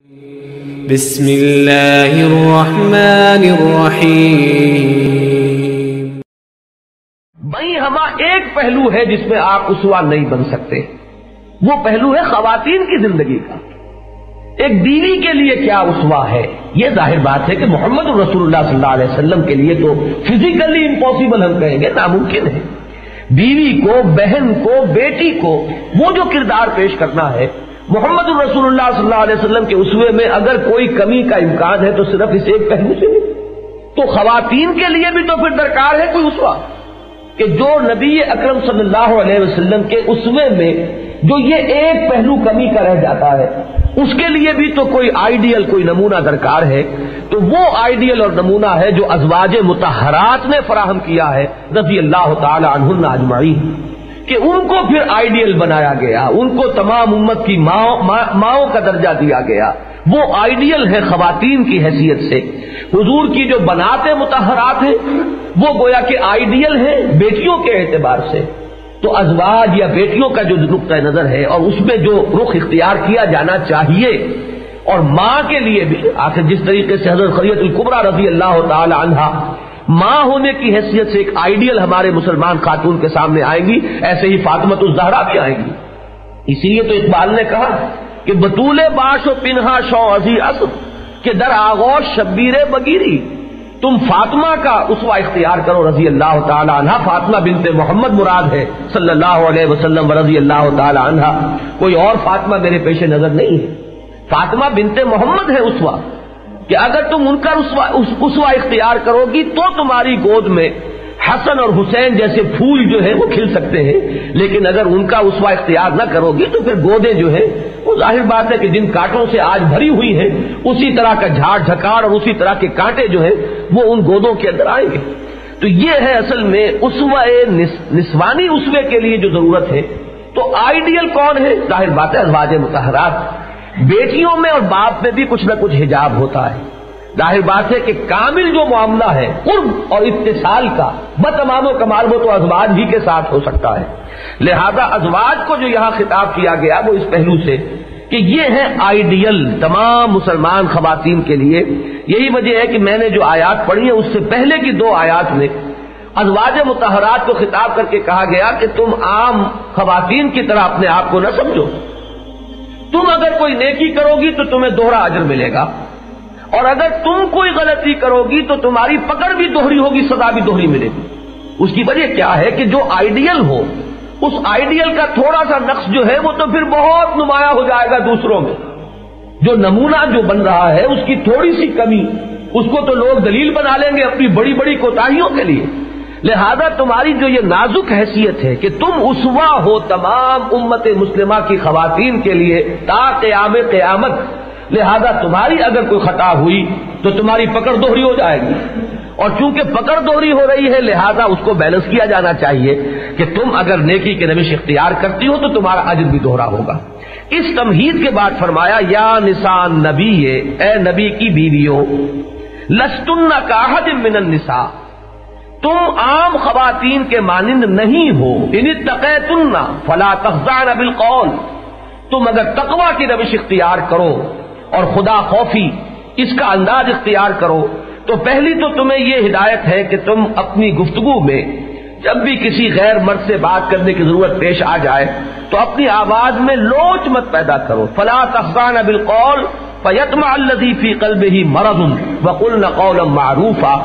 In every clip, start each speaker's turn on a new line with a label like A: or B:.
A: بسم اللہ الرحمن الرحیم۔
B: بھائی ہمارا ایک پہلو ہے جس میں آپ اسوہ نہیں بن سکتے، وہ پہلو ہے خواتین کی زندگی کا۔ ایک بیوی کے لیے کیا اسوہ ہے؟ یہ ظاہر بات ہے کہ محمد رسول اللہ صلی اللہ علیہ وسلم کے لیے تو فزیکلی امپاسبل ہم کہیں گے، ناممکن ہے۔ بیوی کو، بہن کو، بیٹی کو وہ جو کردار پیش کرنا ہے محمد رسول اللہ صلی اللہ علیہ وسلم کے اسوے میں، اگر کوئی کمی کا امکان ہے تو صرف اس ایک پہلو سے نہیں۔ تو خواتین کے لیے بھی تو پھر درکار ہے کوئی اسوہ، کہ جو نبی اکرم صلی اللہ علیہ وسلم کے اسوے میں جو یہ ایک پہلو کمی کا رہ جاتا ہے، اس کے لیے بھی تو کوئی آئیڈیل، کوئی نمونہ درکار ہے۔ تو وہ آئیڈیل اور نمونہ ہے جو ازواج مطہرات نے فراہم کیا ہے رضی اللہ تعالی عنہن اجمعین، کہ ان کو پھر آئیڈیل بنایا گیا، ان کو تمام امت کی ماؤں کا درجہ دیا گیا۔ وہ آئیڈیل ہے خواتین کی حیثیت سے۔ حضور کی جو بنات مطہرات ہیں وہ گویا کہ آئیڈیل ہے بیٹیوں کے اعتبار سے۔ تو ازواج یا بیٹیوں کا جو نقطہ نظر ہے اور اس میں جو رخ اختیار کیا جانا چاہیے، اور ماں کے لیے بھی آخر جس طریقے سے حضرت خدیجہ الکبریٰ رضی اللہ تعالی عنہا ماں ہونے کی حیثیت سے ایک آئیڈیل ہمارے مسلمان خاتون کے سامنے آئے گی، ایسے ہی فاطمہ الزہرا بھی آئے گی۔ اسی لیے تو اقبال نے کہا کہ بطول باش و پنہا شو عزی اسد کہ در آغوش شبیر بگیری، تم فاطمہ کا اسوہ اختیار کرو رضی اللہ تعالی عنہ۔ فاطمہ بنت محمد مراد ہے صلی اللہ علیہ وسلم رضی اللہ تعالی عنہ، کوئی اور فاطمہ میرے پیش نظر نہیں ہے۔ فاطمہ بنت محمد ہے اسوہ، کہ اگر تم ان کا اسوہ اختیار کرو گی تو تمہاری گود میں حسن اور حسین جیسے پھول جو ہیں وہ کھل سکتے ہیں، لیکن اگر ان کا اسوہ اختیار نہ کرو گی تو پھر گودیں جو ہیں وہ ظاہر بات ہے کہ جن کانٹوں سے آج بھری ہوئی ہیں اسی طرح کا جھاڑ جھکاڑ اور اسی طرح کے کانٹے جو ہیں وہ ان گودوں کے اندر آئیں گے۔ تو یہ ہے اصل میں اسوہ نسوانی اسوے کے لیے جو ضرورت ہے۔ تو آئیڈیل کون ہے؟ ظاہر بات ہے ازواج مطہرات۔ بیٹیوں میں اور باپ میں بھی کچھ نہ کچھ حجاب ہوتا ہے۔ ظاہر بات ہے کہ کامل جو معاملہ ہے قرب اور اتصال کا بتمام و کمال وہ تو ازواج ہی کے ساتھ ہو سکتا ہے۔ لہذا ازواج کو جو یہاں خطاب کیا گیا وہ اس پہلو سے کہ یہ ہے آئیڈیل تمام مسلمان خواتین کے لیے۔ یہی وجہ ہے کہ میں نے جو آیات پڑھی ہیں اس سے پہلے کی دو آیات میں ازواج مطہرات کو خطاب کر کے کہا گیا کہ تم عام خواتین کی طرح اپنے آپ کو نہ سمجھو، تم اگر کوئی نیکی کرو گی تو تمہیں دوہرا اجر ملے گا، اور اگر تم کوئی غلطی کرو گی تو تمہاری پکڑ بھی دوہری ہوگی، سزا بھی دوہری ملے گی۔ اس کی وجہ کیا ہے کہ جو آئیڈیل ہو اس آئیڈیل کا تھوڑا سا نقص جو ہے وہ تو پھر بہت نمایاں ہو جائے گا دوسروں میں۔ جو نمونہ جو بن رہا ہے اس کی تھوڑی سی کمی اس کو تو لوگ دلیل بنا لیں گے اپنی بڑی بڑی کوتاہیوں کے لیے۔ لہذا تمہاری جو یہ نازک حیثیت ہے کہ تم اسوہ ہو تمام امت مسلمہ کی خواتین کے لیے تا قیام قیامت، لہذا تمہاری اگر کوئی خطا ہوئی تو تمہاری پکڑ دوہری ہو جائے گی، اور چونکہ پکڑ دوہری ہو رہی ہے لہذا اس کو بیلنس کیا جانا چاہیے کہ تم اگر نیکی کے روش اختیار کرتی ہو تو تمہارا اجر بھی دوہرا ہوگا۔ اس تمہید کے بعد فرمایا یا نساء نبی، اے نبی کی بیویوں، لستن کاحد من النساء، تم عام خواتین کے مانند نہیں ہو، ان اتقیتن فلا تخضعن بالقول، تم اگر تقوی کی روش اختیار کرو اور خدا خوفی اس کا انداز اختیار کرو تو پہلی تو تمہیں یہ ہدایت ہے کہ تم اپنی گفتگو میں جب بھی کسی غیر مرد سے بات کرنے کی ضرورت پیش آ جائے تو اپنی آواز میں لوچ مت پیدا کرو، فلا تخضعن بالقول فیطمع الذی فی قلبہ مرض وقلن قولا معروفا،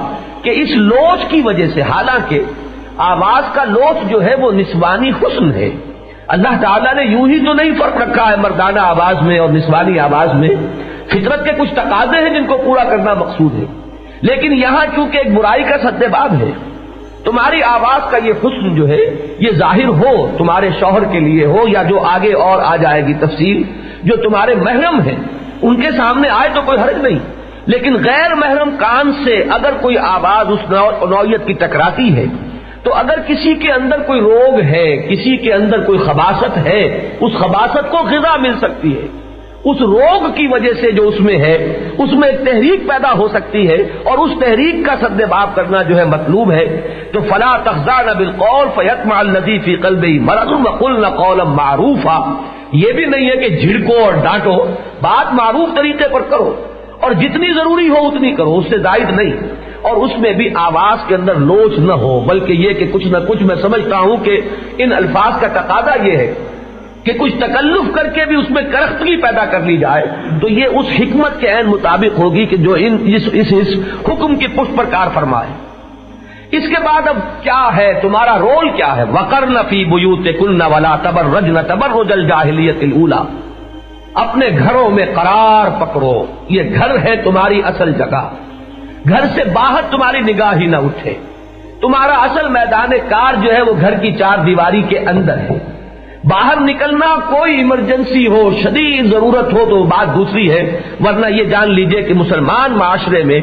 B: کہ اس لوچ کی وجہ سے، حالانکہ آواز کا لوچ جو ہے وہ نسوانی حسن ہے، اللہ تعالیٰ نے یوں ہی تو نہیں فرق رکھا ہے مردانہ آواز میں اور نسوانی آواز میں، فطرت کے کچھ تقاضے ہیں جن کو پورا کرنا مقصود ہے، لیکن یہاں چونکہ ایک برائی کا سدباب ہے، تمہاری آواز کا یہ حسن جو ہے یہ ظاہر ہو تمہارے شوہر کے لیے ہو یا جو آگے اور آ جائے گی تفصیل، جو تمہارے محرم ہیں ان کے سامنے آئے تو کوئی حرج نہیں، لیکن غیر محرم کان سے اگر کوئی آواز اس نوعیت کی ٹکراتی ہے تو اگر کسی کے اندر کوئی روگ ہے، کسی کے اندر کوئی خباثت ہے، اس خباثت کو غذا مل سکتی ہے، اس روگ کی وجہ سے جو اس میں ہے اس میں ایک تحریک پیدا ہو سکتی ہے، اور اس تحریک کا سدباب کرنا جو ہے مطلوب ہے۔ تو فلا تخضعن بالقول فیطمع الذی فی قلبہ مرض وقلن قولا معروفا، یہ بھی نہیں ہے کہ جھڑکو اور ڈانٹو، بات معروف طریقے پر کرو اور جتنی ضروری ہو اتنی کرو، اس سے زائد نہیں، اور اس میں بھی آواز کے اندر لوچ نہ ہو، بلکہ یہ کہ کچھ نہ کچھ میں سمجھتا ہوں کہ ان الفاظ کا تقاضا یہ ہے کہ کچھ تکلف کر کے بھی اس میں کرختگی پیدا کر لی جائے تو یہ اس حکمت کے عین مطابق ہوگی کہ جو اس حکم کی پشت پر کار فرمائے۔ اس کے بعد اب کیا ہے تمہارا رول کیا ہے؟ وَقَرْنَ فِي بُيُوتِكُنَّ وَلَا تَبَرَّجْنَ تَبَرُّجَ الْجَاهِلِيَّةِ الْأُولَىٰ، اپنے گھروں میں قرار پکڑو، یہ گھر ہے تمہاری اصل جگہ، گھر سے باہر تمہاری نگاہ ہی نہ اٹھے، تمہارا اصل میدان کار جو ہے وہ گھر کی چار دیواری کے اندر ہے، باہر نکلنا کوئی ایمرجنسی ہو، شدید ضرورت ہو تو بات دوسری ہے، ورنہ یہ جان لیجئے کہ مسلمان معاشرے میں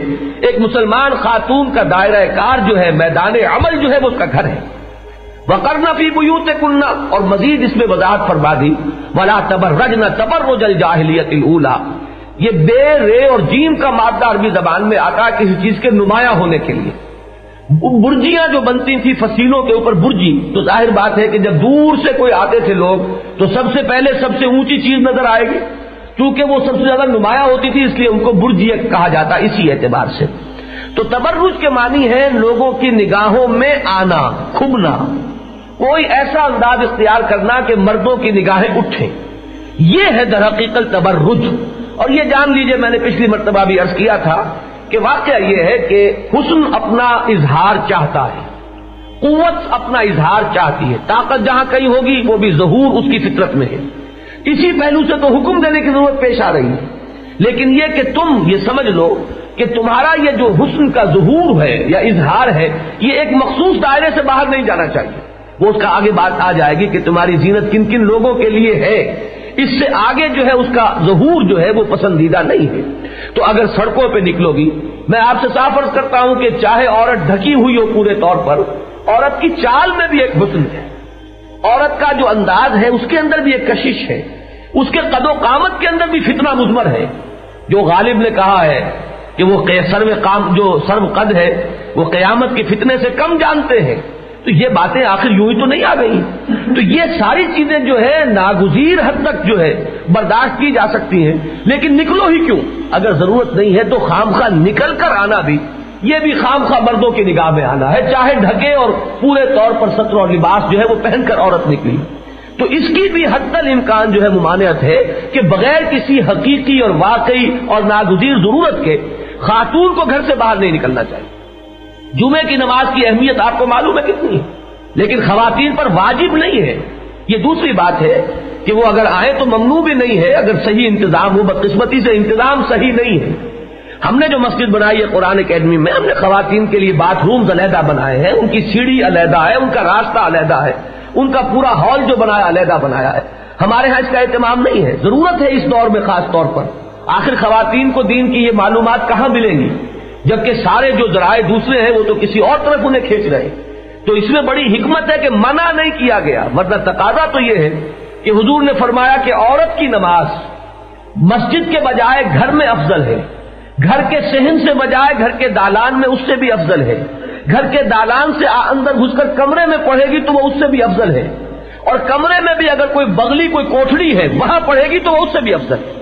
B: ایک مسلمان خاتون کا دائرہ کار جو ہے، میدان عمل جو ہے وہ اس کا گھر ہے۔ وَقَرْنَ فِي بُيُوتِكُنَّ، اور مزید اس میں وضاحت فرما دی وَلَا تَبَرَّجْنَ تَبَرُّجَ الْجَاهِلِيَّةِ الْأُولَىٰ، یہ بے رے اور جیم کا مادہ عربی زبان میں آتا ہے کسی چیز کے نمایاں ہونے کے لیے۔ برجیاں جو بنتی تھی فصیلوں کے اوپر برجی، تو ظاہر بات ہے کہ جب دور سے کوئی آتے تھے لوگ تو سب سے پہلے سب سے اونچی چیز نظر آئے گی، چونکہ وہ سب سے زیادہ نمایاں ہوتی تھی اس لیے ان کو برجی کہا جاتا اسی اعتبار سے۔ تو تبرج کے معنی ہے لوگوں کی نگاہوں میں آنا، کھبنا، کوئی ایسا انداز اختیار کرنا کہ مردوں کی نگاہیں اٹھیں، یہ ہے در حقیقت تبرج۔ اور یہ جان لیجئے میں نے پچھلی مرتبہ بھی عرض کیا تھا کہ واقعہ یہ ہے کہ حسن اپنا اظہار چاہتا ہے، قوت اپنا اظہار چاہتی ہے، طاقت جہاں کہیں ہوگی وہ بھی ظہور اس کی فطرت میں ہے، اسی پہلو سے تو حکم دینے کی ضرورت پیش آ رہی ہے۔ لیکن یہ کہ تم یہ سمجھ لو کہ تمہارا یہ جو حسن کا ظہور ہے یا اظہار ہے یہ ایک مخصوص دائرے سے باہر نہیں جانا چاہیے، وہ اس کا آگے بات آ جائے گی کہ تمہاری زینت کن کن لوگوں کے لیے ہے، اس سے آگے جو ہے اس کا ظہور جو ہے وہ پسندیدہ نہیں ہے۔ تو اگر سڑکوں پہ نکلو گی، میں آپ سے صاف عرض کرتا ہوں کہ چاہے عورت ڈھکی ہوئی ہو پورے طور پر، عورت کی چال میں بھی ایک حسن ہے، عورت کا جو انداز ہے اس کے اندر بھی ایک کشش ہے، اس کے قد و قامت کے اندر بھی فتنہ مضمر ہے۔ جو غالب نے کہا ہے کہ وہ سرو قد ہے وہ قیامت کے فتنے سے کم جانتے ہیں، تو یہ باتیں آخر یوں ہی تو نہیں آ گئی۔ تو یہ ساری چیزیں جو ہے ناگزیر حد تک جو ہے برداشت کی جا سکتی ہیں، لیکن نکلو ہی کیوں؟ اگر ضرورت نہیں ہے تو خامخواہ نکل کر آنا بھی، یہ بھی خامخواہ مردوں کی نگاہ میں آنا ہے، چاہے ڈھکے اور پورے طور پر ستر اور لباس جو ہے وہ پہن کر عورت نکلی، تو اس کی بھی حد الامکان جو ہے ممانعت ہے کہ بغیر کسی حقیقی اور واقعی اور ناگزیر ضرورت کے خاتون کو گھر سے باہر نہیں نکلنا چاہیے۔ جمعے کی نماز کی اہمیت آپ کو معلوم ہے کتنی ہے، لیکن خواتین پر واجب نہیں ہے۔ یہ دوسری بات ہے کہ وہ اگر آئے تو ممنوع بھی نہیں ہے اگر صحیح انتظام ہو، بدقسمتی سے انتظام صحیح نہیں ہے۔ ہم نے جو مسجد بنائی ہے قرآن اکیڈمی میں، ہم نے خواتین کے لیے باتھ رومز علیحدہ بنائے ہیں، ان کی سیڑھی علیحدہ ہے، ان کا راستہ علیحدہ ہے، ان کا پورا ہال جو بنایا علیحدہ بنایا ہے۔ ہمارے ہاں اس کا اہتمام نہیں ہے، ضرورت ہے اس دور میں خاص طور پر۔ آخر خواتین کو دین کی یہ معلومات کہاں ملیں گی جبکہ سارے جو ذرائع دوسرے ہیں وہ تو کسی اور طرف انہیں کھینچ رہے ہیں۔ تو اس میں بڑی حکمت ہے کہ منع نہیں کیا گیا، ورنہ تقاضا تو یہ ہے کہ حضور نے فرمایا کہ عورت کی نماز مسجد کے بجائے گھر میں افضل ہے، گھر کے صحن سے بجائے گھر کے دالان میں اس سے بھی افضل ہے، گھر کے دالان سے اندر گھس کر کمرے میں پڑھے گی تو وہ اس سے بھی افضل ہے، اور کمرے میں بھی اگر کوئی بغلی کوئی کوٹھڑی ہے وہاں پڑھے گی تو وہ اس سے بھی افضل ہے۔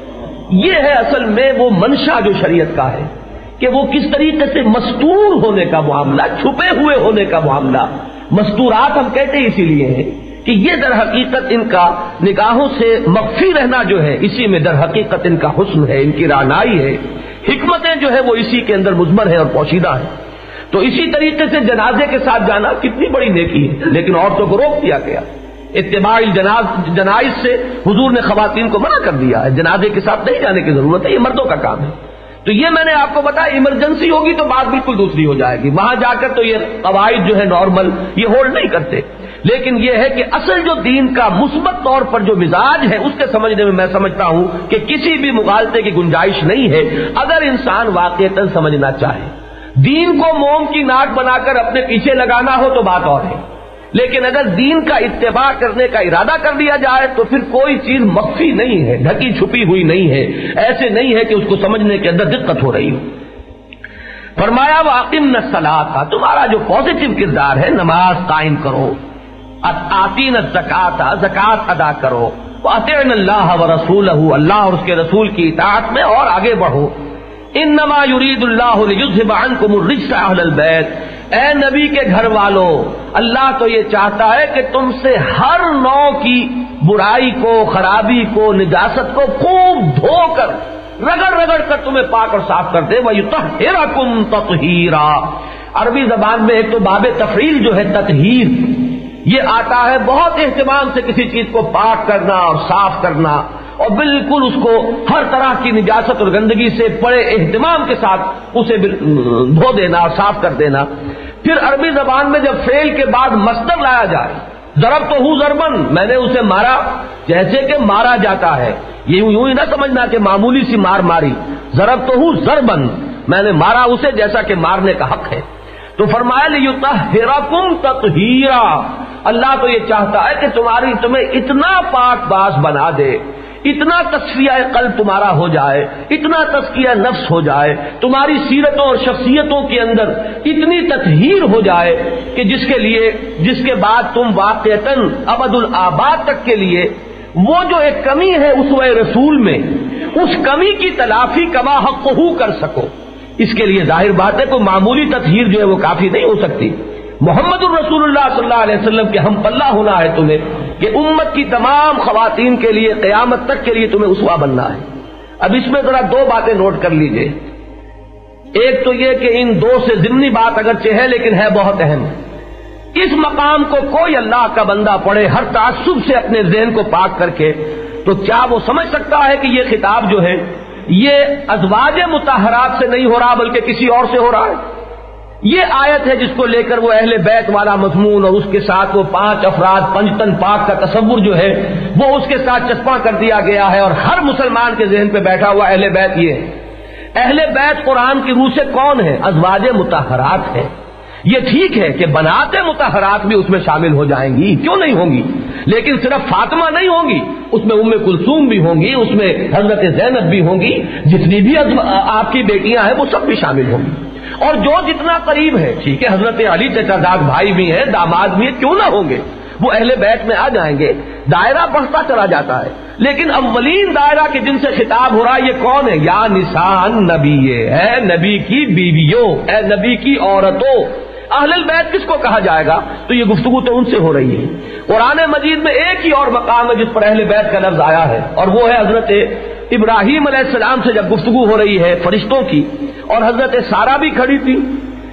B: یہ ہے اصل میں وہ منشا جو شریعت کا ہے کہ وہ کس طریقے سے مستور ہونے کا معاملہ، چھپے ہوئے ہونے کا معاملہ، مستورات ہم کہتے ہیں اسی لیے ہیں کہ یہ در حقیقت ان کا نگاہوں سے مخفی رہنا جو ہے اسی میں در حقیقت ان کا حسن ہے، ان کی رعنائی ہے، حکمتیں جو ہے وہ اسی کے اندر مضمر ہے اور پوشیدہ ہے۔ تو اسی طریقے سے جنازے کے ساتھ جانا کتنی بڑی نیکی ہے، لیکن عورتوں کو روک دیا گیا۔ اتباع جنائز سے حضور نے خواتین کو منع کر دیا ہے، جنازے کے ساتھ نہیں جانے کی ضرورت ہے، یہ مردوں کا کام ہے۔ تو یہ میں نے آپ کو بتایا، ایمرجنسی ہوگی تو بات بالکل دوسری ہو جائے گی، وہاں جا کر تو یہ قواعد جو ہے نارمل یہ ہولڈ نہیں کرتے، لیکن یہ ہے کہ اصل جو دین کا مثبت طور پر جو مزاج ہے اس کے سمجھنے میں میں سمجھتا ہوں کہ کسی بھی مغالطے کی گنجائش نہیں ہے اگر انسان واقعتاً سمجھنا چاہے۔ دین کو موم کی ناک بنا کر اپنے پیچھے لگانا ہو تو بات اور ہے، لیکن اگر دین کا اتباع کرنے کا ارادہ کر دیا جائے تو پھر کوئی چیز مخفی نہیں ہے، ڈھکی چھپی ہوئی نہیں ہے، ایسے نہیں ہے کہ اس کو سمجھنے کے اندر دقت ہو رہی ہو۔ فرمایا وَأَقِمْنَ الصَّلَاةَ، تمہارا جو پازیٹو کردار ہے نماز قائم کرو، آتین الزکاۃ، زکات ادا کرو، وَأَطِعْنَا اللَّهَ وَرَسُولَهُ، اللہ اور اس کے رسول کی اطاعت میں اور آگے بڑھو. انما یرید اللہ لیذھب عنکم الرجس اہل البیت، اے نبی کے گھر والوں، اللہ تو یہ چاہتا ہے کہ تم سے ہر نوع کی برائی کو، خرابی کو، نجاست کو خوب دھو کر، رگڑ رگڑ کر تمہیں پاک اور صاف کر دے. وَیُطَہِّرَکُمْ تَطْہِیرًا، عربی زبان میں ایک تو باب تفعیل جو ہے تطہیر، یہ آتا ہے بہت اہتمام سے کسی چیز کو پاک کرنا اور صاف کرنا، اور بالکل اس کو ہر طرح کی نجاست اور گندگی سے بڑے اہتمام کے ساتھ اسے دھو دینا اور صاف کر دینا. پھر عربی زبان میں جب فعل کے بعد مصدر لایا جائے، ضربتہ ضربا، میں نے اسے مارا، جیسے کہ مارا جاتا ہے، یہ یوں ہی نہ سمجھنا کہ معمولی سی مار ماری، ضربتہ ضربا، میں نے مارا اسے جیسا کہ مارنے کا حق ہے. تو فرمایا لیطہرکم تطہیرا، اللہ تو یہ چاہتا ہے کہ تمہیں اتنا پاک باز بنا دے، اتنا تصفیہ قلب تمہارا ہو جائے، اتنا تزکیہ نفس ہو جائے، تمہاری سیرتوں اور شخصیتوں کے اندر اتنی تطہیر ہو جائے کہ جس کے بعد تم واقعتاً ابد الآباد تک کے لیے وہ جو ایک کمی ہے اسوہ رسول میں، اس کمی کی تلافی کما حقہ کر سکو. اس کے لیے ظاہر بات ہے کوئی معمولی تطہیر جو ہے وہ کافی نہیں ہو سکتی. محمد الرسول اللہ صلی اللہ علیہ وسلم کے ہم پلہ ہونا ہے تمہیں، کہ امت کی تمام خواتین کے لیے قیامت تک کے لیے تمہیں اسوہ بننا ہے. اب اس میں ذرا دو باتیں نوٹ کر لیجئے. ایک تو یہ کہ ان دو سے ضمنی بات اگرچہ ہے لیکن ہے بہت اہم. اس مقام کو کوئی اللہ کا بندہ پڑھے ہر تعصب سے اپنے ذہن کو پاک کر کے، تو کیا وہ سمجھ سکتا ہے کہ یہ خطاب جو ہے یہ ازواج مطہرات سے نہیں ہو رہا بلکہ کسی اور سے ہو رہا ہے؟ یہ آیت ہے جس کو لے کر وہ اہل بیت والا مضمون اور اس کے ساتھ وہ 5 افراد پنجتن پاک کا تصور جو ہے وہ اس کے ساتھ چسپاں کر دیا گیا ہے، اور ہر مسلمان کے ذہن پہ بیٹھا ہوا اہل بیت یہ ہے. اہل بیت قرآن کی روح سے کون ہے؟ ازواج مطہرات ہے. یہ ٹھیک ہے کہ بنات مطہرات بھی اس میں شامل ہو جائیں گی، کیوں نہیں ہوں گی، لیکن صرف فاطمہ نہیں ہوں گی، اس میں ام کلثوم بھی ہوں گی، اس میں حضرت زینب بھی ہوں گی، جتنی بھی آپ کی بیٹیاں ہیں وہ سب بھی شامل ہوں گی. اور جو جتنا قریب ہے، ٹھیک ہے حضرت علی چچا زاد بھائی بھی ہیں، داماد بھی ہیں، کیوں نہ ہوں گے، وہ اہل بیت میں آ جائیں گے. دائرہ بڑھتا چلا جاتا ہے، لیکن اولین دائرہ کے جن سے خطاب ہو رہا ہے یہ کون ہے؟ یا نساء نبی، اے نبی کی بیویوں، اے نبی کی عورتوں. اہل البیت کس کو کہا جائے گا؟ تو یہ گفتگو تو ان سے ہو رہی ہے. قرآن مجید میں ایک ہی اور مقام ہے جس پر اہل بیت کا لفظ آیا ہے، اور وہ ہے حضرت ابراہیم علیہ السلام سے جب گفتگو ہو رہی ہے فرشتوں کی، اور حضرت سارہ بھی کھڑی تھی.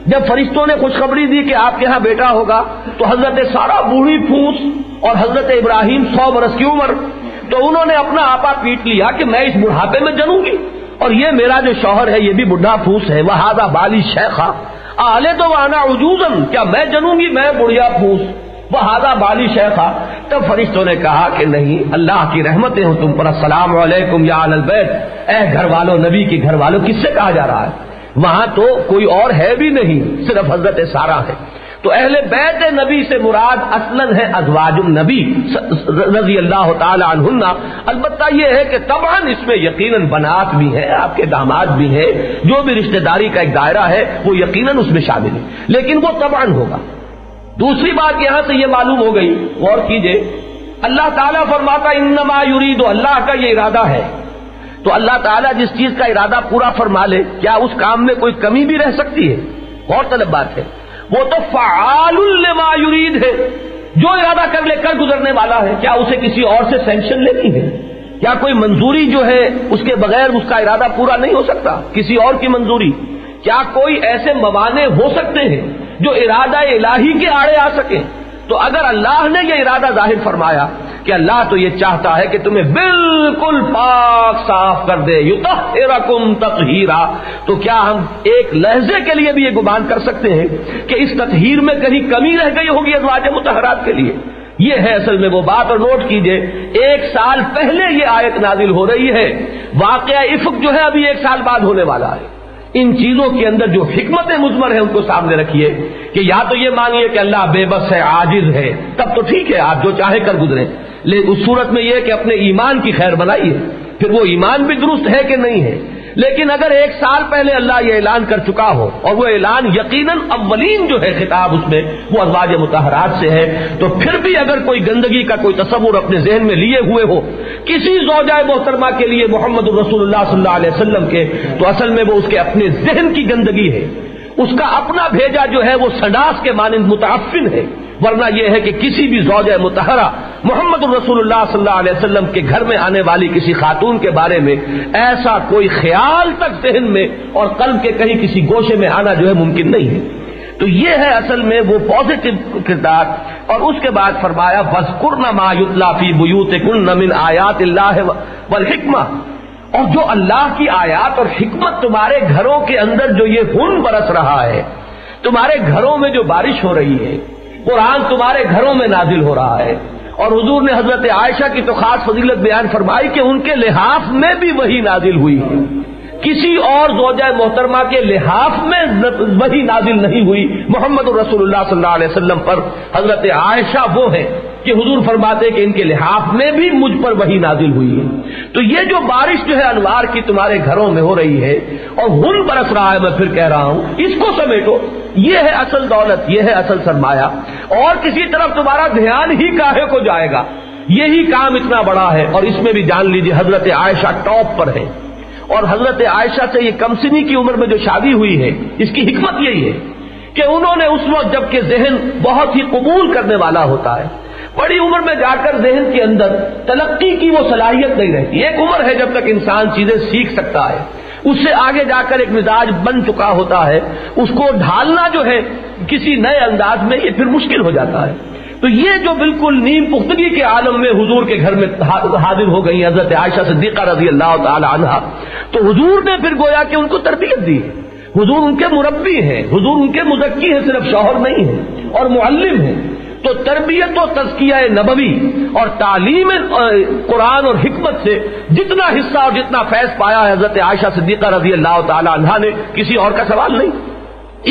B: جب فرشتوں نے خوشخبری دی کہ آپ کے ہاں بیٹا ہوگا، تو حضرت سارہ بوڑھی پھوس اور حضرت ابراہیم 100 برس کی عمر، تو انہوں نے اپنا آپا پیٹ لیا کہ میں اس بڑھاپے میں جنوں گی، اور یہ میرا جو شوہر ہے یہ بھی بڈھا پھوس ہے. وہذا بالی شیخا آلے تو وانا عجوزن، کیا میں جنوں گی، میں بڑھیا پھوس، وہذا بالی شیخا. تب فرشتوں نے کہا کہ نہیں، اللہ کی رحمتیں ہوں تم پر، السلام علیکم یا اہل البیت، اے گھر والوں، نبی کے گھر والوں. کس سے کہا جا رہا ہے؟ وہاں تو کوئی اور ہے بھی نہیں، صرف حضرت سارہ ہے. تو اہل بیت نبی سے مراد اصلاً ہے ازواج النبی رضی اللہ تعالی عنہن. البتہ یہ ہے کہ طبعاً اس میں یقیناً بنات بھی ہیں، آپ کے داماد بھی ہیں، جو بھی رشتہ داری کا ایک دائرہ ہے وہ یقیناً اس میں شامل ہے، لیکن وہ طبعاً ہوگا. دوسری بات یہاں سے یہ معلوم ہو گئی، غور کیجئے، اللہ تعالیٰ فرماتا انما یرید، اللہ کا یہ ارادہ ہے. تو اللہ تعالیٰ جس چیز کا ارادہ پورا فرما لے، کیا اس کام میں کوئی کمی بھی رہ سکتی ہے؟ غور طلب بات ہے. وہ تو فعال لما یرید ہے، جو ارادہ کر لے کر گزرنے والا ہے. کیا اسے کسی اور سے سینکشن لینی ہے؟ کیا کوئی منظوری جو ہے اس کے بغیر اس کا ارادہ پورا نہیں ہو سکتا؟ کسی اور کی منظوری؟ کیا کوئی ایسے موانع ہو سکتے ہیں جو ارادہ الہی کے آڑے آ سکیں؟ تو اگر اللہ نے یہ ارادہ ظاہر فرمایا کہ اللہ تو یہ چاہتا ہے کہ تمہیں بالکل پاک صاف کر دے، یطہرکم تطہیرا، تو کیا ہم ایک لحظے کے لیے بھی یہ گمان کر سکتے ہیں کہ اس تطہیر میں کہیں کمی رہ گئی ہوگی ازواج مطہرات کے لیے؟ یہ ہے اصل میں وہ بات. اور نوٹ کیجئے 1 سال پہلے یہ آیت نازل ہو رہی ہے، واقعہ افک جو ہے ابھی 1 سال بعد ہونے والا ہے. ان چیزوں کے اندر جو حکمت مضمر ہے ان کو سامنے رکھیے کہ یا تو یہ مانیے کہ اللہ بے بس ہے، عاجز ہے، تب تو ٹھیک ہے، آپ جو چاہے کر گزریں، لیکن اس صورت میں یہ کہ اپنے ایمان کی خیر بنائیے، پھر وہ ایمان بھی درست ہے کہ نہیں ہے. لیکن اگر 1 سال پہلے اللہ یہ اعلان کر چکا ہو اور وہ اعلان یقیناً اولین جو ہے خطاب اس میں وہ ازواج مطہرات سے ہے، تو پھر بھی اگر کوئی گندگی کا کوئی تصور اپنے ذہن میں لیے ہوئے ہو کسی زوجہ محترمہ کے لیے محمد رسول اللہ صلی اللہ علیہ وسلم کے، تو اصل میں وہ اس کے اپنے ذہن کی گندگی ہے، اس کا اپنا بھیجا جو ہے وہ سنڈاس کے مانند متعفن ہے، ورنہ یہ ہے کہ کسی بھی زوجہ مطہرہ محمد رسول اللہ صلی اللہ علیہ وسلم کے گھر میں آنے والی کسی خاتون کے بارے میں ایسا کوئی خیال تک ذہن میں اور قلب کے کہیں کسی گوشے میں آنا جو ہے ممکن نہیں ہے۔ تو یہ ہے اصل میں وہ پازیٹو کردار۔ اور اس کے بعد فرمایا وَاذْكُرْنَ مَا يُتْلَىٰ فِي بُيُوتِكُنَّ مِنْ آيَاتِ اللَّهِ وَالْحِكْمَةِ، اور جو اللہ کی آیات اور حکمت تمہارے گھروں کے اندر جو یہ خون برس رہا ہے، تمہارے گھروں میں جو بارش ہو رہی ہے، قرآن تمہارے گھروں میں نازل ہو رہا ہے۔ اور حضور نے حضرت عائشہ کی تو خاص فضیلت بیان فرمائی کہ ان کے لحاف میں بھی وہی نازل ہوئی ہے، کسی اور زوجہ محترمہ کے لحاف میں وہی نازل نہیں ہوئی، محمد رسول اللہ صلی اللہ علیہ وسلم پر حضرت عائشہ وہ ہیں کہ حضور فرماتے کہ ان کے لحاف میں بھی مجھ پر وہی نازل ہوئی ہے۔ تو یہ جو بارش جو ہے انوار کی تمہارے گھروں میں ہو رہی ہے اور خون برس رہا ہے، میں پھر کہہ رہا ہوں اس کو سمیٹو، یہ ہے اصل دولت، یہ ہے اصل سرمایہ، اور کسی طرف تمہارا دھیان ہی کاہے کو جائے گا، یہی کام اتنا بڑا ہے۔ اور اس میں بھی جان لیجیے حضرت عائشہ ٹاپ پر ہے، اور حضرت عائشہ سے یہ کم سنی کی عمر میں جو شادی ہوئی ہے اس کی حکمت یہی ہے کہ انہوں نے اس وقت جب کہ ذہن بہت ہی قبول کرنے والا ہوتا ہے، بڑی عمر میں جا کر ذہن کے اندر تلقی کی وہ صلاحیت نہیں رہتی، ایک عمر ہے جب تک انسان چیزیں سیکھ سکتا ہے، اس سے آگے جا کر ایک مزاج بن چکا ہوتا ہے، اس کو ڈھالنا جو ہے کسی نئے انداز میں یہ پھر مشکل ہو جاتا ہے۔ تو یہ جو بالکل نیم پختگی کے عالم میں حضور کے گھر میں حاضر ہو گئی حضرت عائشہ صدیقہ رضی اللہ تعالی عنہا، تو حضور نے پھر گویا کہ ان کو تربیت دی، حضور ان کے مربی ہیں، حضور ان کے مزکی ہیں، صرف شوہر نہیں ہیں اور معلم ہیں۔ تو تربیت و تزکیہ نبوی اور تعلیم قرآن اور حکمت سے جتنا حصہ اور جتنا فیض پایا ہے حضرت عائشہ صدیقہ رضی اللہ تعالی عنہا نے، کسی اور کا سوال نہیں۔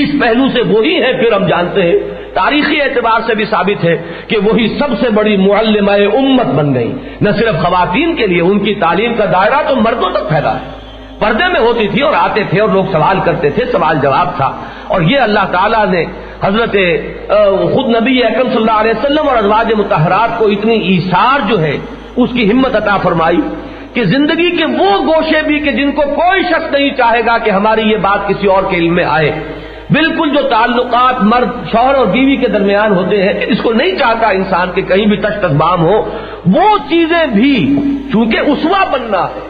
B: اس پہلو سے وہی ہے، پھر ہم جانتے ہیں تاریخی اعتبار سے بھی ثابت ہے کہ وہی سب سے بڑی معلمہ امت بن گئی، نہ صرف خواتین کے لیے، ان کی تعلیم کا دائرہ تو مردوں تک پھیلا ہے، پردے میں ہوتی تھی اور آتے تھے اور لوگ سوال کرتے تھے، سوال جواب تھا۔ اور یہ اللہ تعالیٰ نے حضرت خود نبی اکرم صلی اللہ علیہ وسلم اور ازواج مطہرات کو اتنی ایثار جو ہے اس کی ہمت عطا فرمائی کہ زندگی کے وہ گوشے بھی کہ جن کو کوئی شخص نہیں چاہے گا کہ ہماری یہ بات کسی اور کے علم میں آئے، بالکل جو تعلقات مرد شوہر اور بیوی کے درمیان ہوتے ہیں اس کو نہیں چاہتا انسان کہ کہیں بھی تش تشبام ہو، وہ چیزیں بھی چونکہ اسوہ بننا ہے،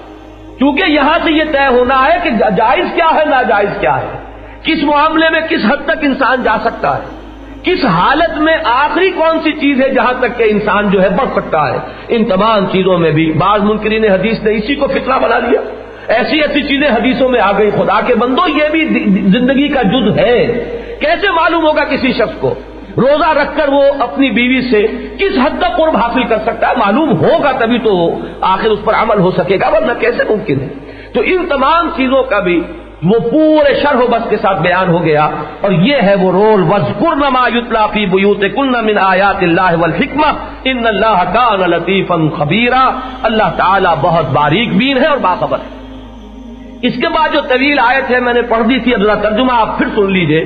B: چونکہ یہاں سے یہ طے ہونا ہے کہ جائز کیا ہے ناجائز کیا ہے، کس معاملے میں کس حد تک انسان جا سکتا ہے، کس حالت میں آخری کون سی چیز ہے جہاں تک کہ انسان جو ہے بڑھ سکتا ہے۔ ان تمام چیزوں میں بھی بعض منکرین حدیث نے اسی کو فتنہ بنا لیا، ایسی ایسی چیزیں حدیثوں میں آ گئی، خدا کے بندو یہ بھی زندگی کا جز ہے۔ کیسے معلوم ہوگا کسی شخص کو روزہ رکھ کر وہ اپنی بیوی سے کس حد تک قرب حاصل کر سکتا ہے؟ معلوم ہوگا تبھی تو آخر اس پر عمل ہو سکے گا، ورنہ کیسے ممکن ہے؟ تو ان تمام چیزوں کا بھی وہ پورے شرح و بس کے ساتھ بیان ہو گیا، اور یہ ہے وہ رول وَاذْكُرْنَ مَا يُتْلَىٰ فِي بُيُوتِكُنَّ مِنْ آيَاتِ اللَّهِ وَالْحِكْمَةِ إِنَّ اللَّهَ كَانَ لَطِيفًا خَبِيرًا، اللہ تعالیٰ بہت باریک بین ہے اور باخبر ہے۔ اس کے بعد جو طویل آیت ہے میں نے پڑھ دی تھی، اب ذرا ترجمہ آپ پھر سن لیجئے،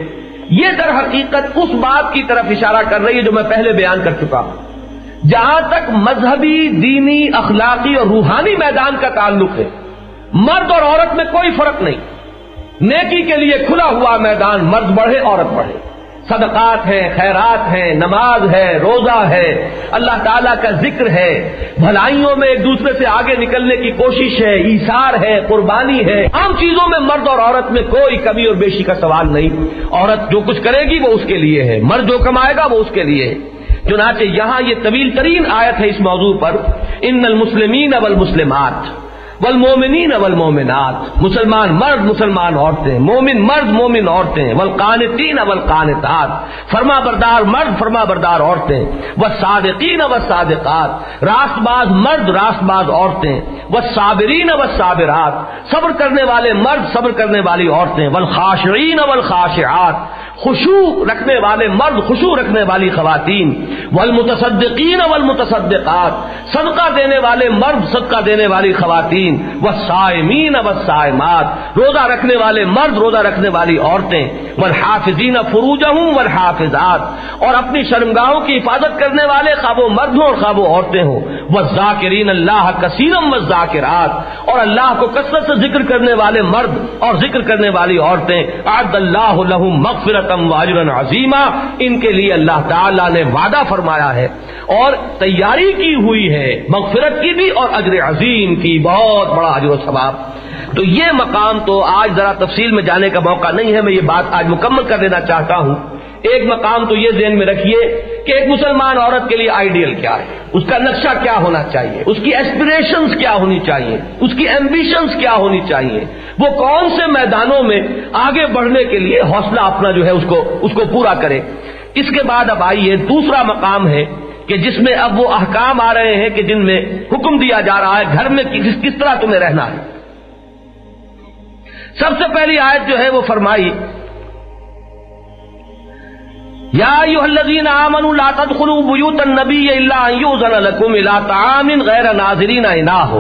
B: یہ در حقیقت اس بات کی طرف اشارہ کر رہی ہے جو میں پہلے بیان کر چکا ہوں، جہاں تک مذہبی، دینی، اخلاقی اور روحانی میدان کا تعلق ہے، مرد اور عورت میں کوئی فرق نہیں، نیکی کے لیے کھلا ہوا میدان، مرد بڑھے عورت بڑھے، صدقات ہیں، خیرات ہیں، نماز ہے، روزہ ہے، اللہ تعالیٰ کا ذکر ہے، بھلائیوں میں ایک دوسرے سے آگے نکلنے کی کوشش ہے، ایثار ہے، قربانی ہے، عام چیزوں میں مرد اور عورت میں کوئی کمی اور بیشی کا سوال نہیں، عورت جو کچھ کرے گی وہ اس کے لیے ہے، مرد جو کمائے گا وہ اس کے لیے ہے۔ چنانچہ یہاں یہ طویل ترین آیت ہے اس موضوع پر، ان المسلمین والمسلمات والمومنین والمومنات، مسلمان مرد مسلمان عورتیں، مومن مرد مومن عورتیں، والقانتین والقانتات، فرما بردار مرد فرما بردار عورتیں، والصادقین والصادقات، راست باز مرد راست باز عورتیں، والصابرین والصابرات، صبر کرنے والے مرد صبر کرنے والی عورتیں، والخاشعین والخاشعات، خشوع رکھنے والے مرد، خشوع رکھنے والی خواتین، والمتصدقین والمتصدقات، صدقہ دینے والے مرد، صدقہ دینے والی خواتین، والصائمین والصائمات، روزہ رکھنے والے مرد، روزہ رکھنے والی عورتیں، والحافظین فروجہم والحافظات، اور اپنی شرمگاہوں کی حفاظت کرنے والے خواہ وہ مرد ہوں اور خواہ وہ عورتیں ہوں، والذاکرین اللہ کثیرا والذاکرات، اور اللہ کو کثرت سے ذکر کرنے والے مرد اور ذکر کرنے والی عورتیں، اعد اللہ لہم مغفرۃ واجرا عظیما، ان کے لیے اللہ تعالی نے وعدہ فرمایا ہے اور تیاری کی ہوئی ہے مغفرت کی بھی اور اجر عظیم کی، بہت بڑا اجر و ثواب۔ تو یہ مقام تو آج ذرا تفصیل میں جانے کا موقع نہیں ہے، میں یہ بات آج مکمل کر دینا چاہتا ہوں۔ ایک مقام تو یہ ذہن میں رکھیے کہ ایک مسلمان عورت کے لیے آئیڈیل کیا ہے، اس کا نقشہ کیا ہونا چاہیے، اس کی ایسپریشنز کیا ہونی چاہیے، اس کی ایمبیشنز کیا ہونی چاہیے، وہ کون سے میدانوں میں آگے بڑھنے کے لیے حوصلہ اپنا جو ہے اس کو پورا کرے۔ اس کے بعد اب آئیے دوسرا مقام ہے کہ جس میں اب وہ احکام آ رہے ہیں کہ جن میں حکم دیا جا رہا ہے گھر میں کس طرح تمہیں رہنا ہے۔ سب سے پہلی آیت جو ہے وہ فرمائی، یا ایھا الذین آمنوا لا تدخلوا بیوت النبی الا ان یؤذن لکم الی طعام غیر ناظرین اناہ،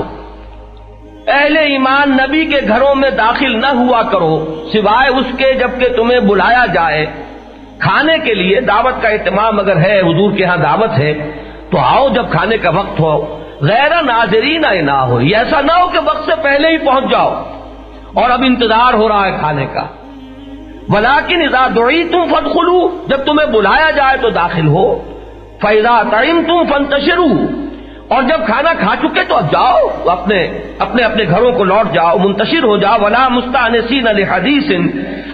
B: اہل ایمان نبی کے گھروں میں داخل نہ ہوا کرو سوائے اس کے جب کہ تمہیں بلایا جائے کھانے کے لیے۔ دعوت کا اہتمام اگر ہے، حضور کے ہاں دعوت ہے تو آؤ جب کھانے کا وقت ہو، غیر ناظرین اناہ ہو، یہ ایسا نہ ہو کہ وقت سے پہلے ہی پہنچ جاؤ اور اب انتظار ہو رہا ہے کھانے کا۔ ولیکن اذا دعیتم فادخلوا، جب تمہیں بلایا جائے تو داخل ہو۔ فاذا طعمتم فانتشروا، اور جب کھانا کھا چکے تو اب جاؤ، اپنے گھروں کو لوٹ جاؤ، منتشر ہو جاؤ۔ ولا مستأنسین لحدیث،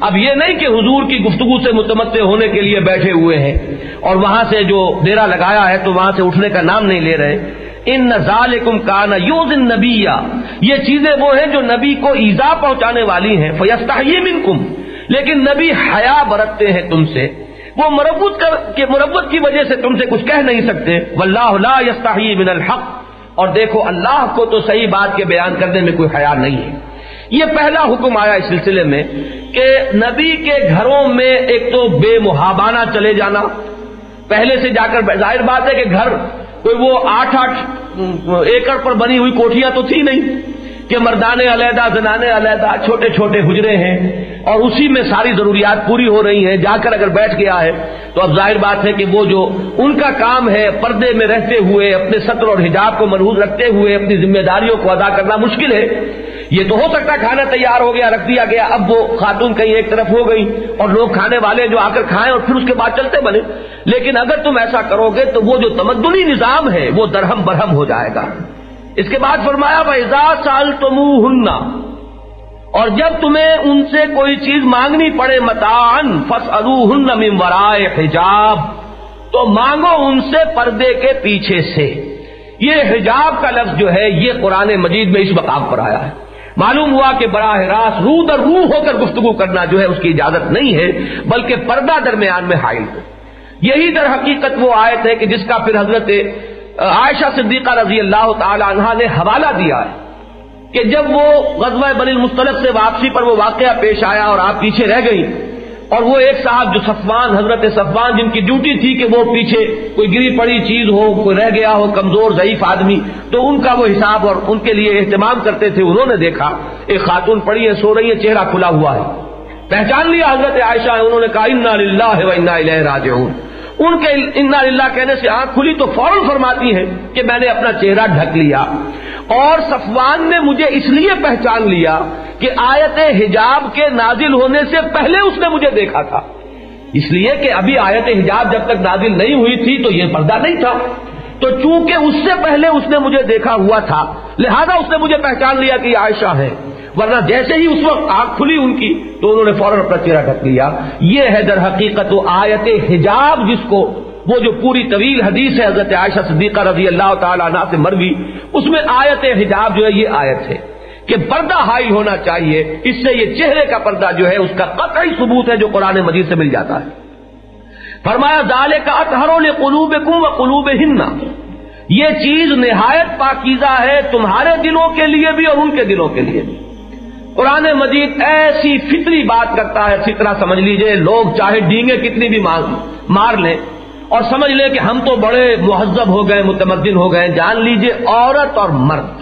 B: اب یہ نہیں کہ حضور کی گفتگو سے متمتع ہونے کے لیے بیٹھے ہوئے ہیں اور وہاں سے جو ڈیرا لگایا ہے تو وہاں سے اٹھنے کا نام نہیں لے رہے۔ ان ذالکم کان یؤذی النبی، یہ چیزیں وہ ہیں جو نبی کو ایذا پہنچانے والی ہیں۔ فیستحیی منکم، لیکن نبی حیا برتتے ہیں تم سے، وہ مربت کی وجہ سے تم سے کچھ کہہ نہیں سکتے۔ واللہ لا یستحیی من الحق، اور دیکھو اللہ کو تو صحیح بات کے بیان کرنے میں کوئی حیا نہیں ہے۔ یہ پہلا حکم آیا اس سلسلے میں کہ نبی کے گھروں میں ایک تو بے محابانہ چلے جانا، پہلے سے جا کر، ظاہر بات ہے کہ گھر کوئی وہ 8 ایکڑ پر بنی ہوئی کوٹھیاں تو تھی نہیں کہ مردانے علیحدہ زنانے علیحدہ، چھوٹے چھوٹے حجرے ہیں اور اسی میں ساری ضروریات پوری ہو رہی ہیں۔ جا کر اگر بیٹھ گیا ہے تو اب ظاہر بات ہے کہ وہ جو ان کا کام ہے پردے میں رہتے ہوئے اپنے ستر اور حجاب کو مرہوز رکھتے ہوئے اپنی ذمہ داریوں کو ادا کرنا مشکل ہے۔ یہ تو ہو سکتا ہے کھانا تیار ہو گیا، رکھ دیا گیا، اب وہ خاتون کہیں ایک طرف ہو گئی اور لوگ کھانے والے جو آ کر کھائیں اور پھر اس کے بعد چلتے بنے۔ لیکن اگر تم ایسا کرو گے تو وہ جو تمدنی نظام ہے وہ درہم برہم ہو جائے گا۔ اس کے بعد فرمایا وَإِذَا سَأَلْتُمُوهُنَّ، اور جب تمہیں ان سے کوئی چیز مانگنی پڑے متاعًا فَاسْأَلُوهُنَّ مِنْ وَرَاءِ حِجَاب، تو مانگو ان سے پردے کے پیچھے سے۔ یہ حجاب کا لفظ جو ہے یہ قرآن مجید میں اس مقام پر آیا ہے۔ معلوم ہوا کہ براہ راست روح در روح ہو کر گفتگو کرنا جو ہے اس کی اجازت نہیں ہے، بلکہ پردہ درمیان میں حائل ہو۔ یہی در حقیقت وہ آیت ہے کہ جس کا پھر حضرت عائشہ صدیقہ رضی اللہ تعالی عنہا نے حوالہ دیا ہے کہ جب وہ غزوہ بنی المصطلق سے واپسی پر وہ واقعہ پیش آیا اور آپ پیچھے رہ گئی، اور وہ ایک صاحب جو صفوان، حضرت صفوان، جن کی ڈیوٹی تھی کہ وہ پیچھے کوئی گری پڑی چیز ہو، کوئی رہ گیا ہو، کمزور ضعیف آدمی، تو ان کا وہ حساب اور ان کے لیے اہتمام کرتے تھے۔ انہوں نے دیکھا ایک خاتون پڑی ہے، سو رہی ہے، چہرہ کھلا ہوا ہے، پہچان لیا حضرت عائشہ ہے، انہوں نے کہا انا للہ و انا الیہ راجعون۔ ان کے انا للہ کہنے سے آنکھ کھلی تو فوراً فرماتی ہیں کہ میں نے اپنا چہرہ ڈھک لیا، اور صفوان نے مجھے اس لیے پہچان لیا کہ آیت حجاب کے نازل ہونے سے پہلے اس نے مجھے دیکھا تھا، اس لیے کہ ابھی آیت حجاب جب تک نازل نہیں ہوئی تھی تو یہ پردہ نہیں تھا، تو چونکہ اس سے پہلے اس نے مجھے دیکھا ہوا تھا لہذا اس نے مجھے پہچان لیا کہ یہ عائشہ ہے، ورنہ جیسے ہی اس وقت آنکھ کھلی ان کی تو انہوں نے فوراً اپنا چہرہ ڈھک لیا۔ یہ ہے در حقیقت وہ آیت حجاب، جس کو وہ جو پوری طویل حدیث ہے حضرت عائشہ صدیقہ رضی اللہ تعالی عنہا سے مروی، اس میں آیت حجاب جو ہے یہ آیت ہے کہ پردہ حائل ہونا چاہیے۔ اس سے یہ چہرے کا پردہ جو ہے اس کا قطعی ثبوت ہے جو قرآن مجید سے مل جاتا ہے۔ فرمایا ذالک اطہر لقلوبکم وقلوبہن، یہ چیز نہایت پاکیزہ ہے تمہارے دلوں کے لیے بھی اور ان کے دلوں کے لیے بھی۔ قرآن مجید ایسی فطری بات کرتا ہے، فطرہ سمجھ لیجئے، لوگ چاہے ڈینگیں کتنی بھی مار لیں اور سمجھ لیں کہ ہم تو بڑے مہذب ہو گئے، متمدن ہو گئے، جان لیجئے عورت اور مرد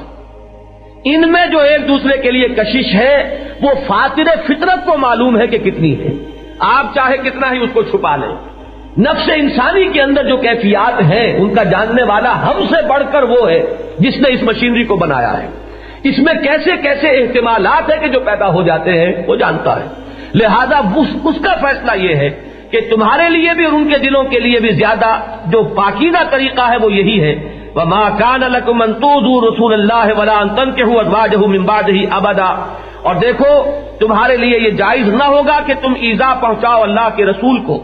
B: ان میں جو ایک دوسرے کے لیے کشش ہے وہ فاطر فطرت کو معلوم ہے کہ کتنی ہے، آپ چاہے کتنا ہی اس کو چھپا لیں۔ نفس انسانی کے اندر جو کیفیات ہیں ان کا جاننے والا ہم سے بڑھ کر وہ ہے جس نے اس مشینری کو بنایا ہے، اس میں کیسے کیسے احتمالات ہیں کہ جو پیدا ہو جاتے ہیں وہ جانتا ہے، لہذا اس کا فیصلہ یہ ہے کہ تمہارے لیے بھی اور ان کے دلوں کے لیے بھی زیادہ جو پاکیزہ طریقہ ہے وہ یہی ہے، وَمَا كَانَ لَكُمْ أَن تُؤْذُوا رَسُولَ اللَّهِ وَلَا أَن تَنكِحُوا أَزْوَاجَهُ مِن بَعْدِهِ أَبَدًا، اور دیکھو تمہارے لیے یہ جائز نہ ہوگا کہ تم ایذا پہنچاؤ اللہ کے رسول کو،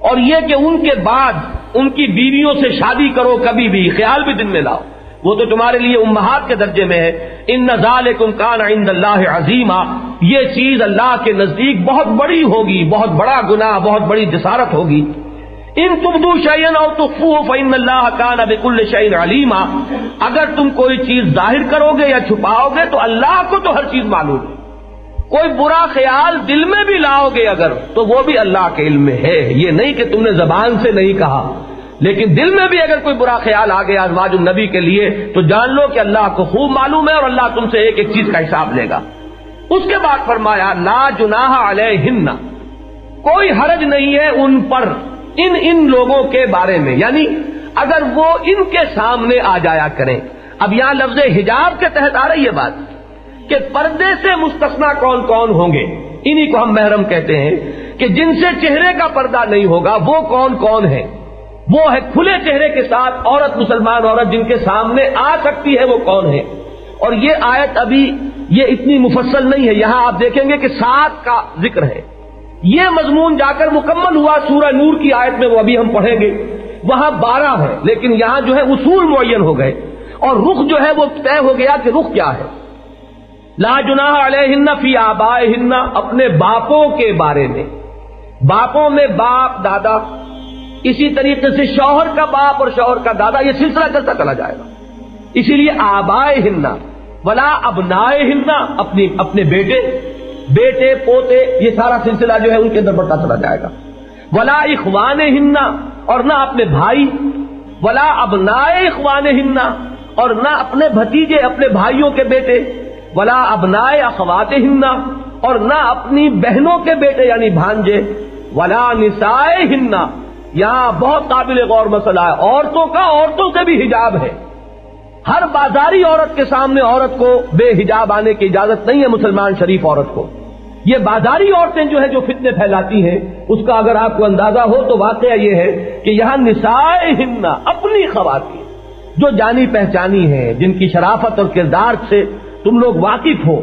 B: اور یہ کہ ان کے بعد ان کی بیویوں سے شادی کرو، کبھی بھی خیال بھی دل میں لاؤ، وہ تو تمہارے لیے امہات کے درجے میں ہے۔ إِنَّ ذَلِكُمْ كَانَ عِندَ اللَّهِ عَظِيمًا، یہ چیز اللہ کے نزدیک بہت بڑی ہوگی، بہت بڑا گناہ، بہت بڑی جسارت ہوگی۔ ان تبدوا شیئا او تخفوه فإن اللہ کان بكل شیء علیما، اگر تم کوئی چیز ظاہر کرو گے یا چھپاؤ گے تو اللہ کو تو ہر چیز معلوم ہے، کوئی برا خیال دل میں بھی لاؤ گے اگر تو وہ بھی اللہ کے علم میں ہے، یہ نہیں کہ تم نے زبان سے نہیں کہا لیکن دل میں بھی اگر کوئی برا خیال آ گیا ازواج النبی کے لیے تو جان لو کہ اللہ کو خوب معلوم ہے اور اللہ تم سے ایک ایک چیز کا حساب لے گا۔ اس کے بعد فرمایا لا جناح علیہن، کوئی حرج نہیں ہے ان پر ان لوگوں کے بارے میں، یعنی اگر وہ ان کے سامنے آ جایا کریں۔ اب یہاں لفظ حجاب کے تحت آ رہی ہے بات کہ پردے سے مستثنا کون کون ہوں گے، انہی کو ہم محرم کہتے ہیں کہ جن سے چہرے کا پردہ نہیں ہوگا وہ کون کون ہے، وہ ہے کھلے چہرے کے ساتھ عورت، مسلمان عورت جن کے سامنے آ سکتی ہے وہ کون ہے۔ اور یہ آیت ابھی یہ اتنی مفصل نہیں ہے، یہاں آپ دیکھیں گے کہ 7 کا ذکر ہے، یہ مضمون جا کر مکمل ہوا سورہ نور کی آیت میں، وہ ابھی ہم پڑھیں گے، وہاں 12 ہے لیکن یہاں جو ہے اصول معین ہو گئے اور رخ جو ہے وہ طے ہو گیا کہ رخ کیا ہے۔ لا جناح علیہن فی آبائہن، اپنے باپوں کے بارے میں، باپوں میں باپ دادا، اسی طریقے سے شوہر کا باپ اور شوہر کا دادا، یہ سلسلہ چلتا چلا جائے گا، اسی لیے آبائہن ولا ابنائہن، اپنے بیٹے پوتے، یہ سارا سلسلہ جو ہے ان کے اندر بڑھتا چلا جائے گا، ولا اخوانہن، اور نہ اپنے بھائی، ولا ابنائے اخوانہن، اور نہ اپنے بھتیجے اپنے بھائیوں کے بیٹے، ولا ابنائے اخواتہن، اور نہ اپنی بہنوں کے بیٹے یعنی بھانجے، ولا نسائہن، یہاں بہت قابل غور مسئلہ ہے، عورتوں سے بھی حجاب ہے، ہر بازاری عورت کے سامنے عورت کو بے حجاب آنے کی اجازت نہیں ہے، مسلمان شریف عورت کو۔ یہ بازاری عورتیں جو ہے جو فتنے پھیلاتی ہیں اس کا اگر آپ کو اندازہ ہو تو واقعہ یہ ہے کہ یہاں نسائہن، اپنی خواتین جو جانی پہچانی ہیں، جن کی شرافت اور کردار سے تم لوگ واقف ہو،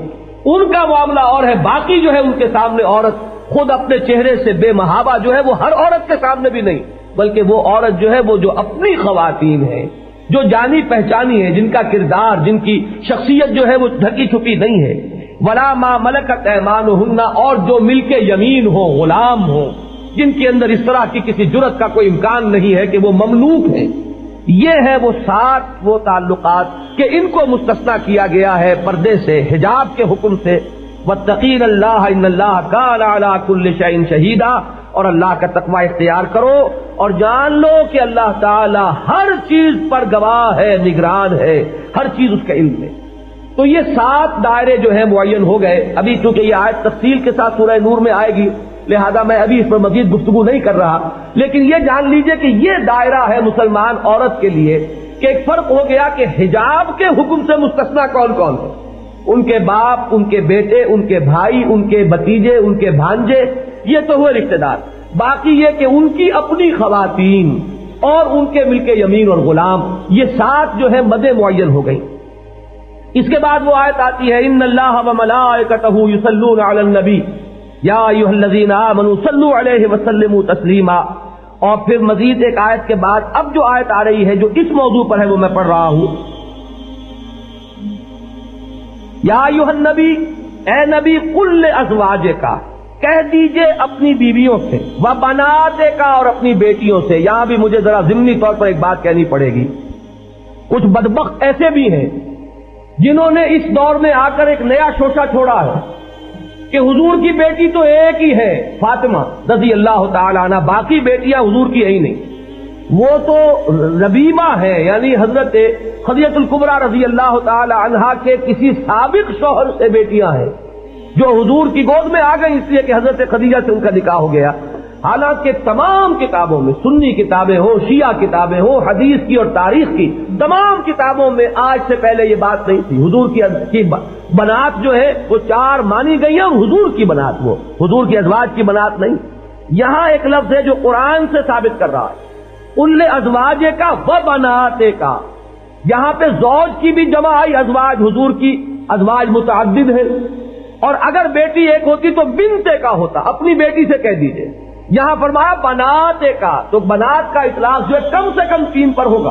B: ان کا معاملہ اور ہے، باقی جو ہے ان کے سامنے عورت خود اپنے چہرے سے بے محابہ جو ہے وہ ہر عورت کے سامنے بھی نہیں، بلکہ وہ عورت جو ہے وہ جو اپنی خواتین ہے، جو جانی پہچانی ہے، جن کا کردار، جن کی شخصیت جو ہے وہ ڈھکی چھپی نہیں ہے، ولا ما ملکت ایمانہن، اور جو ملک یمین ہو، غلام ہو، جن کے اندر اس طرح کی کسی جرت کا کوئی امکان نہیں ہے کہ وہ مملوک ہے۔ یہ ہے وہ 7 وہ تعلقات کہ ان کو مستثنا کیا گیا ہے پردے سے، حجاب کے حکم سے۔ واتقین اللہ ان اللہ کان علی کل شیء شہیدا، اور اللہ کا تقوی اختیار کرو اور جان لو کہ اللہ تعالی ہر چیز پر گواہ ہے، نگران ہے، ہر چیز اس کے علم میں۔ تو یہ 7 دائرے جو ہیں معین ہو گئے۔ ابھی چونکہ یہ آیت تفصیل کے ساتھ سورہ نور میں آئے گی لہذا میں ابھی اس پر مزید گفتگو نہیں کر رہا، لیکن یہ جان لیجئے کہ یہ دائرہ ہے مسلمان عورت کے لیے کہ ایک فرق ہو گیا کہ حجاب کے حکم سے مستثنا کون کون ہے، ان کے باپ، ان کے بیٹے، ان کے بھائی، ان کے بھتیجے، ان کے بھانجے، یہ تو ہوئے رشتے دار۔ باقی یہ کہ ان کی اپنی خواتین اور ان کے ملک یمین اور غلام، یہ 7 جو ہے مدیں معین ہو گئی۔ اس کے بعد وہ آیت آتی ہے ان اللہ وملائکتہ یصلون علی النبی یا ایھا الذین آمنوا صلوا علیہ وسلموا تسلیما، اور پھر مزید ایک آیت کے بعد اب جو آیت آ رہی ہے جو اس موضوع پر ہے وہ میں پڑھ رہا ہوں۔ یا ایھا النبی، اے نبی، قل لازواجک، کہہ دیجئے اپنی بیویوں سے، وبناتک، اور اپنی بیٹیوں سے۔ یہاں بھی مجھے ذرا ضمنی طور پر ایک بات کہنی پڑے گی، کچھ بدبخت ایسے بھی ہیں جنہوں نے اس دور میں آ کر ایک نیا شوشہ چھوڑا ہے کہ حضور کی بیٹی تو ایک ہی ہے فاطمہ رضی اللہ تعالی عنہ، باقی بیٹیاں حضور کی ہے ہی نہیں، وہ تو ربیبہ ہے، یعنی حضرت خدیجہ الکبریٰ رضی اللہ تعالی عنہا کے کسی سابق شوہر سے بیٹیاں ہیں جو حضور کی گود میں آ گئی اس لیے کہ حضرت خدیجہ سے ان کا نکاح ہو گیا۔ حالانکہ تمام کتابوں میں، سنی کتابیں ہوں، شیعہ کتابیں ہوں، حدیث کی اور تاریخ کی تمام کتابوں میں آج سے پہلے یہ بات نہیں تھی۔ حضور کی بنات جو ہے وہ 4 مانی گئی ہے، اور حضور کی بنات، وہ حضور کی ازواج کی بنات نہیں۔ یہاں ایک لفظ ہے جو قرآن سے ثابت کر رہا ہے، کل ازواج کا و بنات کا، یہاں پہ زوج کی بھی جمع آئی، ازواج، حضور کی ازواج متعدد ہے، اور اگر بیٹی ایک ہوتی تو بنت کا ہوتا، اپنی بیٹی سے کہہ دیجئے۔ یہاں فرمایا بنات کا، تو بنات کا اطلاق جو ہے کم سے کم 3 پر ہوگا۔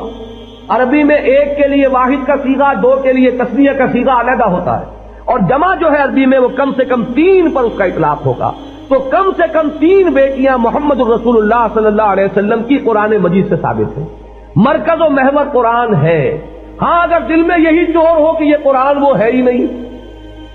B: عربی میں ایک کے لیے واحد کا صیغہ، 2 کے لیے تسنیہ کا صیغہ علیحدہ ہوتا ہے، اور جمع جو ہے عربی میں وہ کم سے کم 3 پر اس کا اطلاق ہوگا۔ تو کم سے کم 3 بیٹیاں محمد رسول اللہ صلی اللہ علیہ وسلم کی قرآن مجید سے ثابت ہیں۔ مرکز و محور قرآن ہے۔ ہاں اگر دل میں یہی چور ہو کہ یہ قرآن وہ ہے ہی نہیں،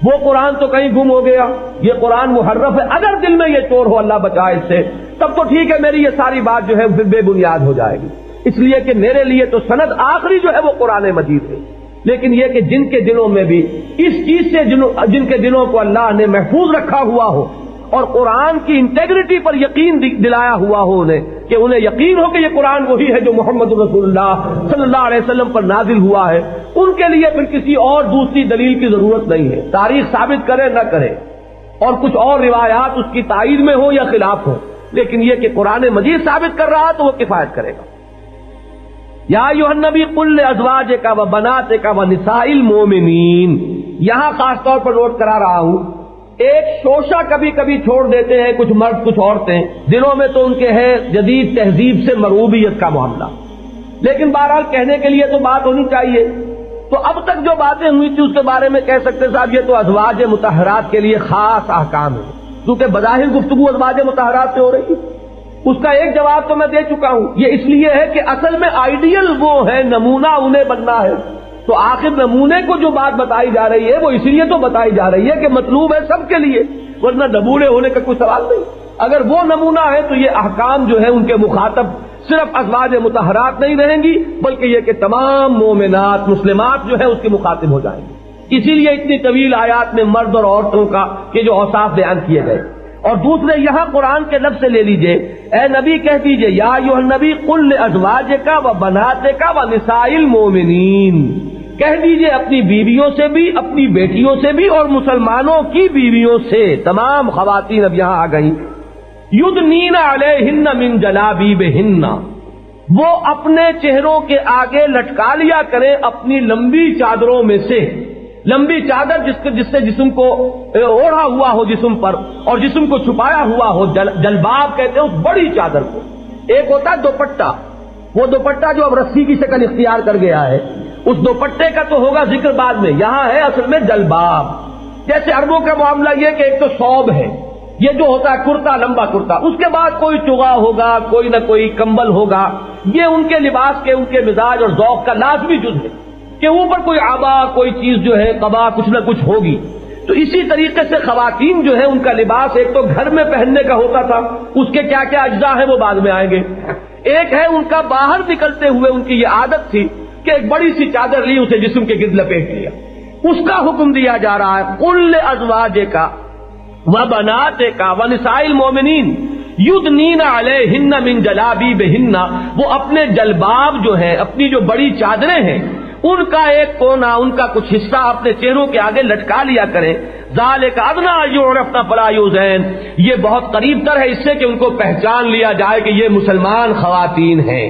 B: وہ قرآن تو کہیں گم ہو گیا، یہ قرآن محرف ہے، اگر دل میں یہ چور ہو، اللہ بچائے اس سے، تب تو ٹھیک ہے، میری یہ ساری بات جو ہے پھر بے بنیاد ہو جائے گی، اس لیے کہ میرے لیے تو سند آخری جو ہے وہ قرآن مجید ہے۔ لیکن یہ کہ جن کے دلوں میں بھی اس چیز سے جن کے دلوں کو اللہ نے محفوظ رکھا ہوا ہو اور قرآن کی انٹیگریٹی پر یقین دلایا ہوا ہو انہیں، کہ انہیں یقین ہو کہ یہ قرآن وہی ہے جو محمد رسول اللہ صلی اللہ علیہ وسلم پر نازل ہوا ہے، ان کے لیے پھر کسی اور دوسری دلیل کی ضرورت نہیں ہے، تاریخ ثابت کرے نہ کرے اور کچھ اور روایات اس کی تائید میں ہو یا خلاف ہو، لیکن یہ کہ قرآن مجید ثابت کر رہا تو وہ کفایت کرے گا۔ یا ایھا النبی قل لازواجک و بناتک و نساء المؤمنین، یہاں خاص طور پر نوٹ کرا رہا ہوں، ایک شوشہ کبھی کبھی چھوڑ دیتے ہیں کچھ مرد کچھ عورتیں، دلوں میں تو ان کے ہے جدید تہذیب سے مرغوبیت کا معاملہ، لیکن بہرحال کہنے کے لیے تو بات ہونی چاہیے۔ تو اب تک جو باتیں ہوئی تھی اس کے بارے میں کہہ سکتے صاحب یہ تو ازواج مطہرات کے لیے خاص احکام ہے، کیونکہ بظاہر گفتگو ازواج مطہرات سے ہو رہی ہے۔ اس کا ایک جواب تو میں دے چکا ہوں، یہ اس لیے ہے کہ اصل میں آئیڈیل وہ ہے، نمونہ انہیں بننا ہے، تو آخر نمونے کو جو بات بتائی جا رہی ہے وہ اس لیے تو بتائی جا رہی ہے کہ مطلوب ہے سب کے لیے، ورنہ نمونے ہونے کا کوئی سوال نہیں۔ اگر وہ نمونہ ہے تو یہ احکام جو ہے ان کے مخاطب صرف ازواج مطہرات نہیں رہیں گی، بلکہ یہ کہ تمام مومنات مسلمات جو ہے اس کے مخاطب ہو جائیں گی۔ اسی لیے اتنی طویل آیات میں مرد اور عورتوں کا کے جو اوصاف بیان کیے گئے۔ اور دوسرے یہاں قرآن کے لفظ سے لے لیجئے، اے نبی کہہ دیجئے یا ایھا النبی قل لازواجک و بناتک و نساء المؤمنین، کہہ دیجئے اپنی بیویوں سے بھی، اپنی بیٹیوں سے بھی، اور مسلمانوں کی بیویوں سے، تمام خواتین اب یہاں آ گئیں، یدنین علیہن من جلابیبہن، وہ اپنے چہروں کے آگے لٹکا لیا کریں اپنی لمبی چادروں میں سے، لمبی چادر جس سے جسم کو اوڑھا ہوا ہو جسم پر اور جسم کو چھپایا ہوا ہو، جلباب کہتے ہیں اس بڑی چادر کو۔ ایک ہوتا ہے دوپٹہ، وہ دوپٹہ جو اب رسی کی شکل اختیار کر گیا ہے، اس دوپٹے کا تو ہوگا ذکر بعد میں، یہاں ہے اصل میں جلباب۔ جیسے عربوں کا معاملہ یہ کہ ایک تو ثوب ہے، یہ جو ہوتا ہے کرتا، لمبا کرتا، اس کے بعد کوئی چغا ہوگا، کوئی نہ کوئی کمبل ہوگا، یہ ان کے لباس کے، ان کے مزاج اور ذوق کا لازمی جز ہے کہ اوپر کوئی آبا، کوئی چیز جو ہے قبا کچھ نہ کچھ ہوگی۔ تو اسی طریقے سے خواتین جو ہے ان کا لباس ایک تو گھر میں پہننے کا ہوتا تھا، اس کے کیا کیا اجزاء ہیں وہ بعد میں آئیں گے، ایک ہے ان کا باہر نکلتے ہوئے ان کی یہ عادت تھی کہ ایک بڑی سی چادر لی، اسے جسم کے گرد لپیٹ لیا، اس کا حکم دیا جا رہا ہے قل ازواجک و بناتک و نساء المؤمنین یدنین علیہن من جلابیبہن، وہ اپنے جلباب جو ہے، اپنی جو بڑی چادریں ہیں، ان کا ایک کونا، ان کا کچھ حصہ اپنے چہروں کے آگے لٹکا لیا کریں، ذالک ادنیٰ ان یعرفن فلا یؤذین، یہ بہت قریب تر ہے اس سے کہ ان کو پہچان لیا جائے کہ یہ مسلمان خواتین ہیں۔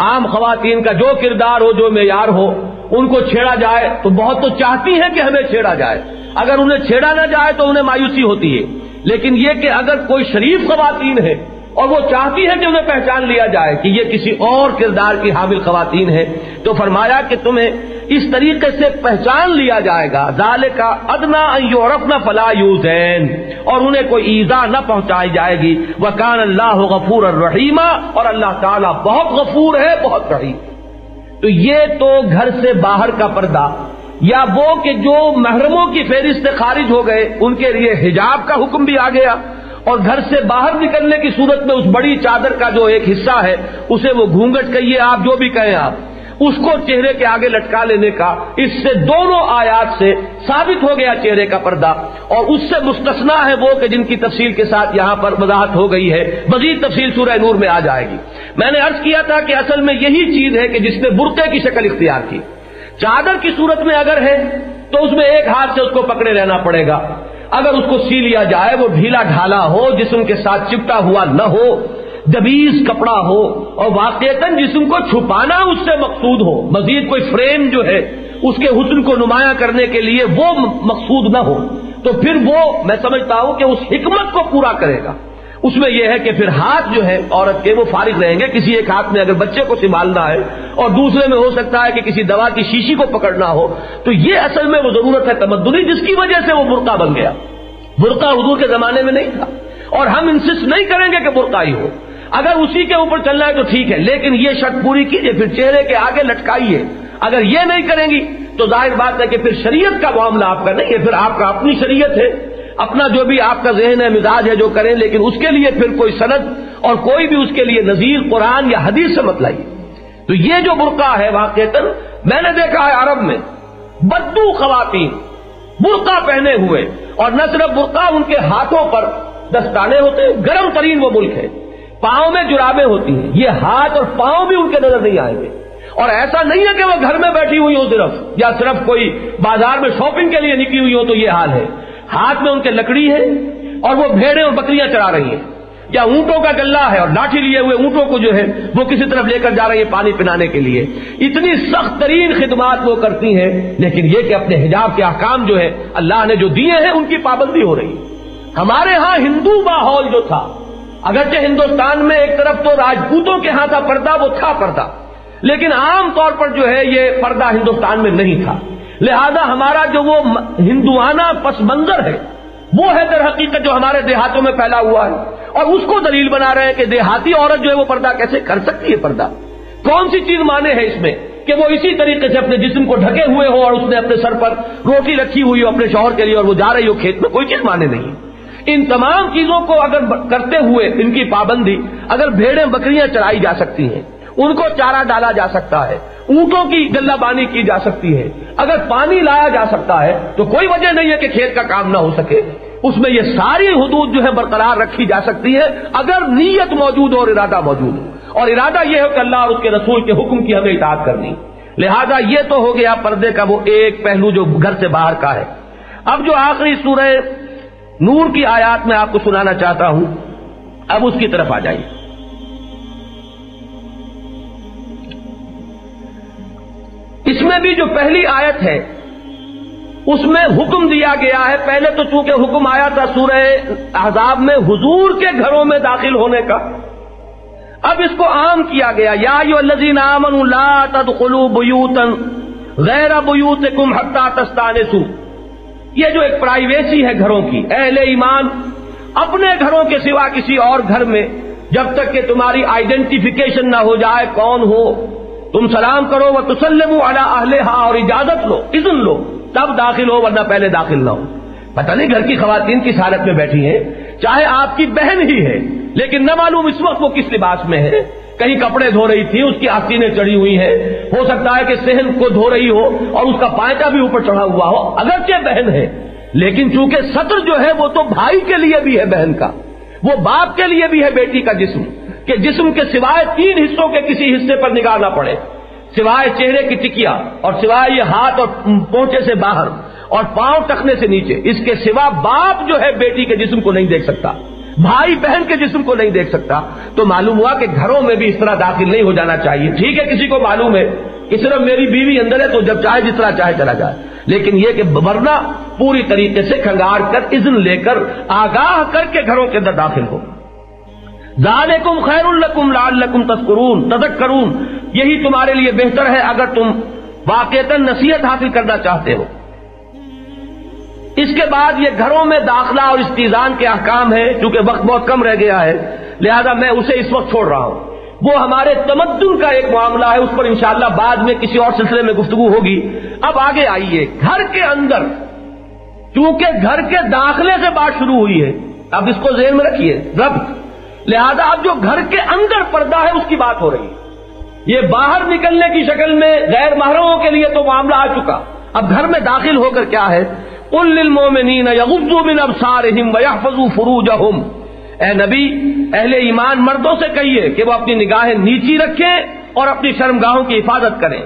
B: عام خواتین کا جو کردار ہو، جو معیار ہو، ان کو چھیڑا جائے تو بہت تو چاہتی ہیں کہ ہمیں چھیڑا جائے، اگر انہیں چھیڑا نہ جائے تو انہیں مایوسی ہوتی ہے، لیکن یہ کہ اگر کوئی شریف خواتین ہے اور وہ چاہتی ہے کہ انہیں پہچان لیا جائے کہ یہ کسی اور کردار کی حامل خواتین ہے، تو فرمایا کہ تمہیں اس طریقے سے پہچان لیا جائے گا، ذالک ادنیٰ ان یعرفن فلا یؤذین، اور انہیں کوئی ایذا نہ پہنچائی جائے گی، وکان اللہ غفورا رحیما، اور اللہ تعالیٰ بہت غفور ہے، بہت رحیم۔ تو یہ تو گھر سے باہر کا پردہ، یا وہ کہ جو محرموں کی فہرست سے خارج ہو گئے ان کے لیے حجاب کا حکم بھی آ گیا، اور گھر سے باہر نکلنے کی صورت میں اس بڑی چادر کا جو ایک حصہ ہے اسے وہ گھونگھٹ کہیے آپ، جو بھی کہیں آپ، اس کو چہرے کے آگے لٹکا لینے کا، اس سے دونوں آیات سے ثابت ہو گیا چہرے کا پردہ، اور اس سے مستثنا ہے وہ کہ جن کی تفصیل کے ساتھ یہاں پر وضاحت ہو گئی ہے، مزید تفصیل سورہ نور میں آ جائے گی۔ میں نے عرض کیا تھا کہ اصل میں یہی چیز ہے کہ جس نے برقعے کی شکل اختیار کی، چادر کی صورت میں اگر ہے تو اس میں ایک ہاتھ سے اس کو پکڑے رہنا پڑے گا، اگر اس کو سی لیا جائے وہ ڈھیلا ڈھالا ہو، جسم کے ساتھ چپٹا ہوا نہ ہو، دبیز کپڑا ہو، اور واقعتاً جسم کو چھپانا اس سے مقصود ہو، مزید کوئی فریم جو ہے اس کے حسن کو نمایاں کرنے کے لیے وہ مقصود نہ ہو، تو پھر وہ میں سمجھتا ہوں کہ اس حکمت کو پورا کرے گا۔ اس میں یہ ہے کہ پھر ہاتھ جو ہے عورت کے وہ فارغ رہیں گے، کسی ایک ہاتھ میں اگر بچے کو سنبھالنا ہے اور دوسرے میں ہو سکتا ہے کہ کسی دوا کی شیشی کو پکڑنا ہو، تو یہ اصل میں وہ ضرورت ہے تمدنی جس کی وجہ سے وہ برقع بن گیا۔ برقع حضور کے زمانے میں نہیں تھا، اور ہم انسسٹ نہیں کریں گے کہ برقع ہی ہو، اگر اسی کے اوپر چلنا ہے تو ٹھیک ہے، لیکن یہ شرط پوری کیجیے، پھر چہرے کے آگے لٹکائیے۔ اگر یہ نہیں کریں گی تو ظاہر بات ہے کہ پھر شریعت کا معاملہ آپ کا نہیں ہے، پھر آپ کا اپنی شریعت ہے، اپنا جو بھی آپ کا ذہن ہے مزاج ہے جو کریں، لیکن اس کے لیے پھر کوئی سند اور کوئی بھی اس کے لیے نظیر قرآن یا حدیث سے مت لائیے۔ تو یہ جو برقع ہے واقعتاً میں نے دیکھا ہے عرب میں بدو خواتین برقع پہنے ہوئے، اور نہ صرف برقع، ان کے ہاتھوں پر دستانے ہوتے ہیں، گرم ترین وہ ملک ہے، پاؤں میں جرابیں ہوتی ہیں، یہ ہاتھ اور پاؤں بھی ان کے نظر نہیں آئیں گے، اور ایسا نہیں ہے کہ وہ گھر میں بیٹھی ہوئی ہو صرف، یا صرف کوئی بازار میں شاپنگ کے لیے نکلی ہوئی ہو تو یہ حال ہے، ہاتھ میں ان کے لکڑی ہے اور وہ بھیڑیں اور بکریاں چرا رہی ہیں، یا اونٹوں کا گلہ ہے اور لاٹھی لیے ہوئے اونٹوں کو جو ہے وہ کسی طرف لے کر جا رہی ہے پانی پلانے کے لیے، اتنی سخت ترین خدمات وہ کرتی ہیں، لیکن یہ کہ اپنے حجاب کے احکام جو ہے اللہ نے جو دیے ہیں ان کی پابندی ہو رہی ہے۔ ہمارے ہاں ہندو ماحول جو تھا، اگرچہ ہندوستان میں ایک طرف تو راجپوتوں کے ہاں تھا پردہ، وہ تھا پردہ، لیکن عام طور پر جو ہے یہ پردہ ہندوستان میں نہیں تھا، لہذا ہمارا جو وہ ہندوانہ پس منظر ہے وہ ہے در حقیقت جو ہمارے دیہاتوں میں پھیلا ہوا ہے، اور اس کو دلیل بنا رہے ہیں کہ دیہاتی عورت جو ہے وہ پردہ کیسے کر سکتی ہے۔ پردہ کون سی چیز مانے ہے اس میں کہ وہ اسی طریقے سے اپنے جسم کو ڈھکے ہوئے ہو اور اس نے اپنے سر پر روٹی رکھی ہوئی ہو اپنے شوہر کے لیے اور وہ جا رہی ہو کھیت میں، کوئی چیز مانے نہیں۔ ان تمام چیزوں کو اگر کرتے ہوئے ان کی پابندی، اگر بھیڑیں بکریاں چرائی جا سکتی ہیں، ان کو چارہ ڈالا جا سکتا ہے، اونٹوں کی گلہ بانی کی جا سکتی ہے، اگر پانی لایا جا سکتا ہے تو کوئی وجہ نہیں ہے کہ کھیت کا کام نہ ہو سکے، اس میں یہ ساری حدود جو ہے برقرار رکھی جا سکتی ہے اگر نیت موجود ہو اور ارادہ موجود ہو، اور ارادہ یہ ہو کہ اللہ اور اس کے رسول کے حکم کی ہمیں اطاعت کرنی۔ لہذا یہ تو ہو گیا پردے کا وہ ایک پہلو جو گھر سے باہر کا ہے۔ اب جو آخری سورہ نور کی آیات میں آپ کو سنانا چاہتا ہوں، اب اس کی طرف آ جائیے۔ اس میں بھی جو پہلی آیت ہے اس میں حکم دیا گیا ہے، پہلے تو چونکہ حکم آیا تھا سورہ احزاب میں حضور کے گھروں میں داخل ہونے کا، اب اس کو عام کیا گیا، یا ایھا الذین آمنوا لا تدخلوا بیوتا غیر بیوتکم حتی تستأنسوا، یہ جو ایک پرائیویسی ہے گھروں کی، اہل ایمان اپنے گھروں کے سوا کسی اور گھر میں جب تک کہ تمہاری آئیڈینٹیفیکیشن نہ ہو جائے کون ہو، تم سلام کرو وتسلموا علی اہلہا، اور اجازت لو، اذن لو، تب داخل ہو ورنہ پہلے داخل نہ ہو۔ پتہ نہیں گھر کی خواتین کس حالت میں بیٹھی ہیں، چاہے آپ کی بہن ہی ہے لیکن نہ معلوم اس وقت وہ کس لباس میں ہے، کہیں کپڑے دھو رہی تھی، اس کی آستینیں چڑھی ہوئی ہیں، ہو سکتا ہے کہ صحن کو دھو رہی ہو اور اس کا پائچہ بھی اوپر چڑھا ہوا ہو، اگرچہ بہن ہے لیکن چونکہ سطر جو ہے وہ تو بھائی کے لیے بھی ہے بہن کا، وہ باپ کے لیے بھی ہے بیٹی کا جسم، کہ جسم کے سوائے 3 حصوں کے کسی حصے پر نگاہ نہ پڑے، سوائے چہرے کی ٹکیا اور سوائے یہ ہاتھ اور پونچے سے باہر اور پاؤں ٹخنے سے نیچے، اس کے سوا باپ جو ہے بیٹی کے جسم کو نہیں دیکھ سکتا، بھائی بہن کے جسم کو نہیں دیکھ سکتا، تو معلوم ہوا کہ گھروں میں بھی اس طرح داخل نہیں ہو جانا چاہیے۔ ٹھیک ہے کسی کو معلوم ہے کہ صرف میری بیوی اندر ہے تو جب چاہے جس طرح چاہے چلا جائے، لیکن یہ کہ ورنہ پوری طریقے سے کھنگار کر اذن لے کر آگاہ کر کے گھروں کے اندر داخل ہو۔ ذالکم خیر لکم لعلکم تذکرون، یہی تمہارے لیے بہتر ہے اگر تم واقعتاً نصیحت حاصل کرنا چاہتے ہو۔ اس کے بعد یہ گھروں میں داخلہ اور استئذان کے احکام ہیں، چونکہ وقت بہت کم رہ گیا ہے لہذا میں اسے اس وقت چھوڑ رہا ہوں۔ وہ ہمارے تمدن کا ایک معاملہ ہے، اس پر انشاءاللہ بعد میں کسی اور سلسلے میں گفتگو ہوگی۔ اب آگے آئیے، گھر کے اندر، چونکہ گھر کے داخلے سے بات شروع ہوئی ہے، اب اس کو ذہن میں رکھیے ربط، لہذا اب جو گھر کے اندر پردہ ہے اس کی بات ہو رہی ہے۔ یہ باہر نکلنے کی شکل میں غیر محرموں کے لیے تو معاملہ آ چکا، اب گھر میں داخل ہو کر کیا ہے؟ قل للمؤمنین یغضوا من ابصارہم ویحفظوا فروجہم، اے نبی اہل ایمان مردوں سے کہیے کہ وہ اپنی نگاہیں نیچی رکھیں اور اپنی شرمگاہوں کی حفاظت کریں،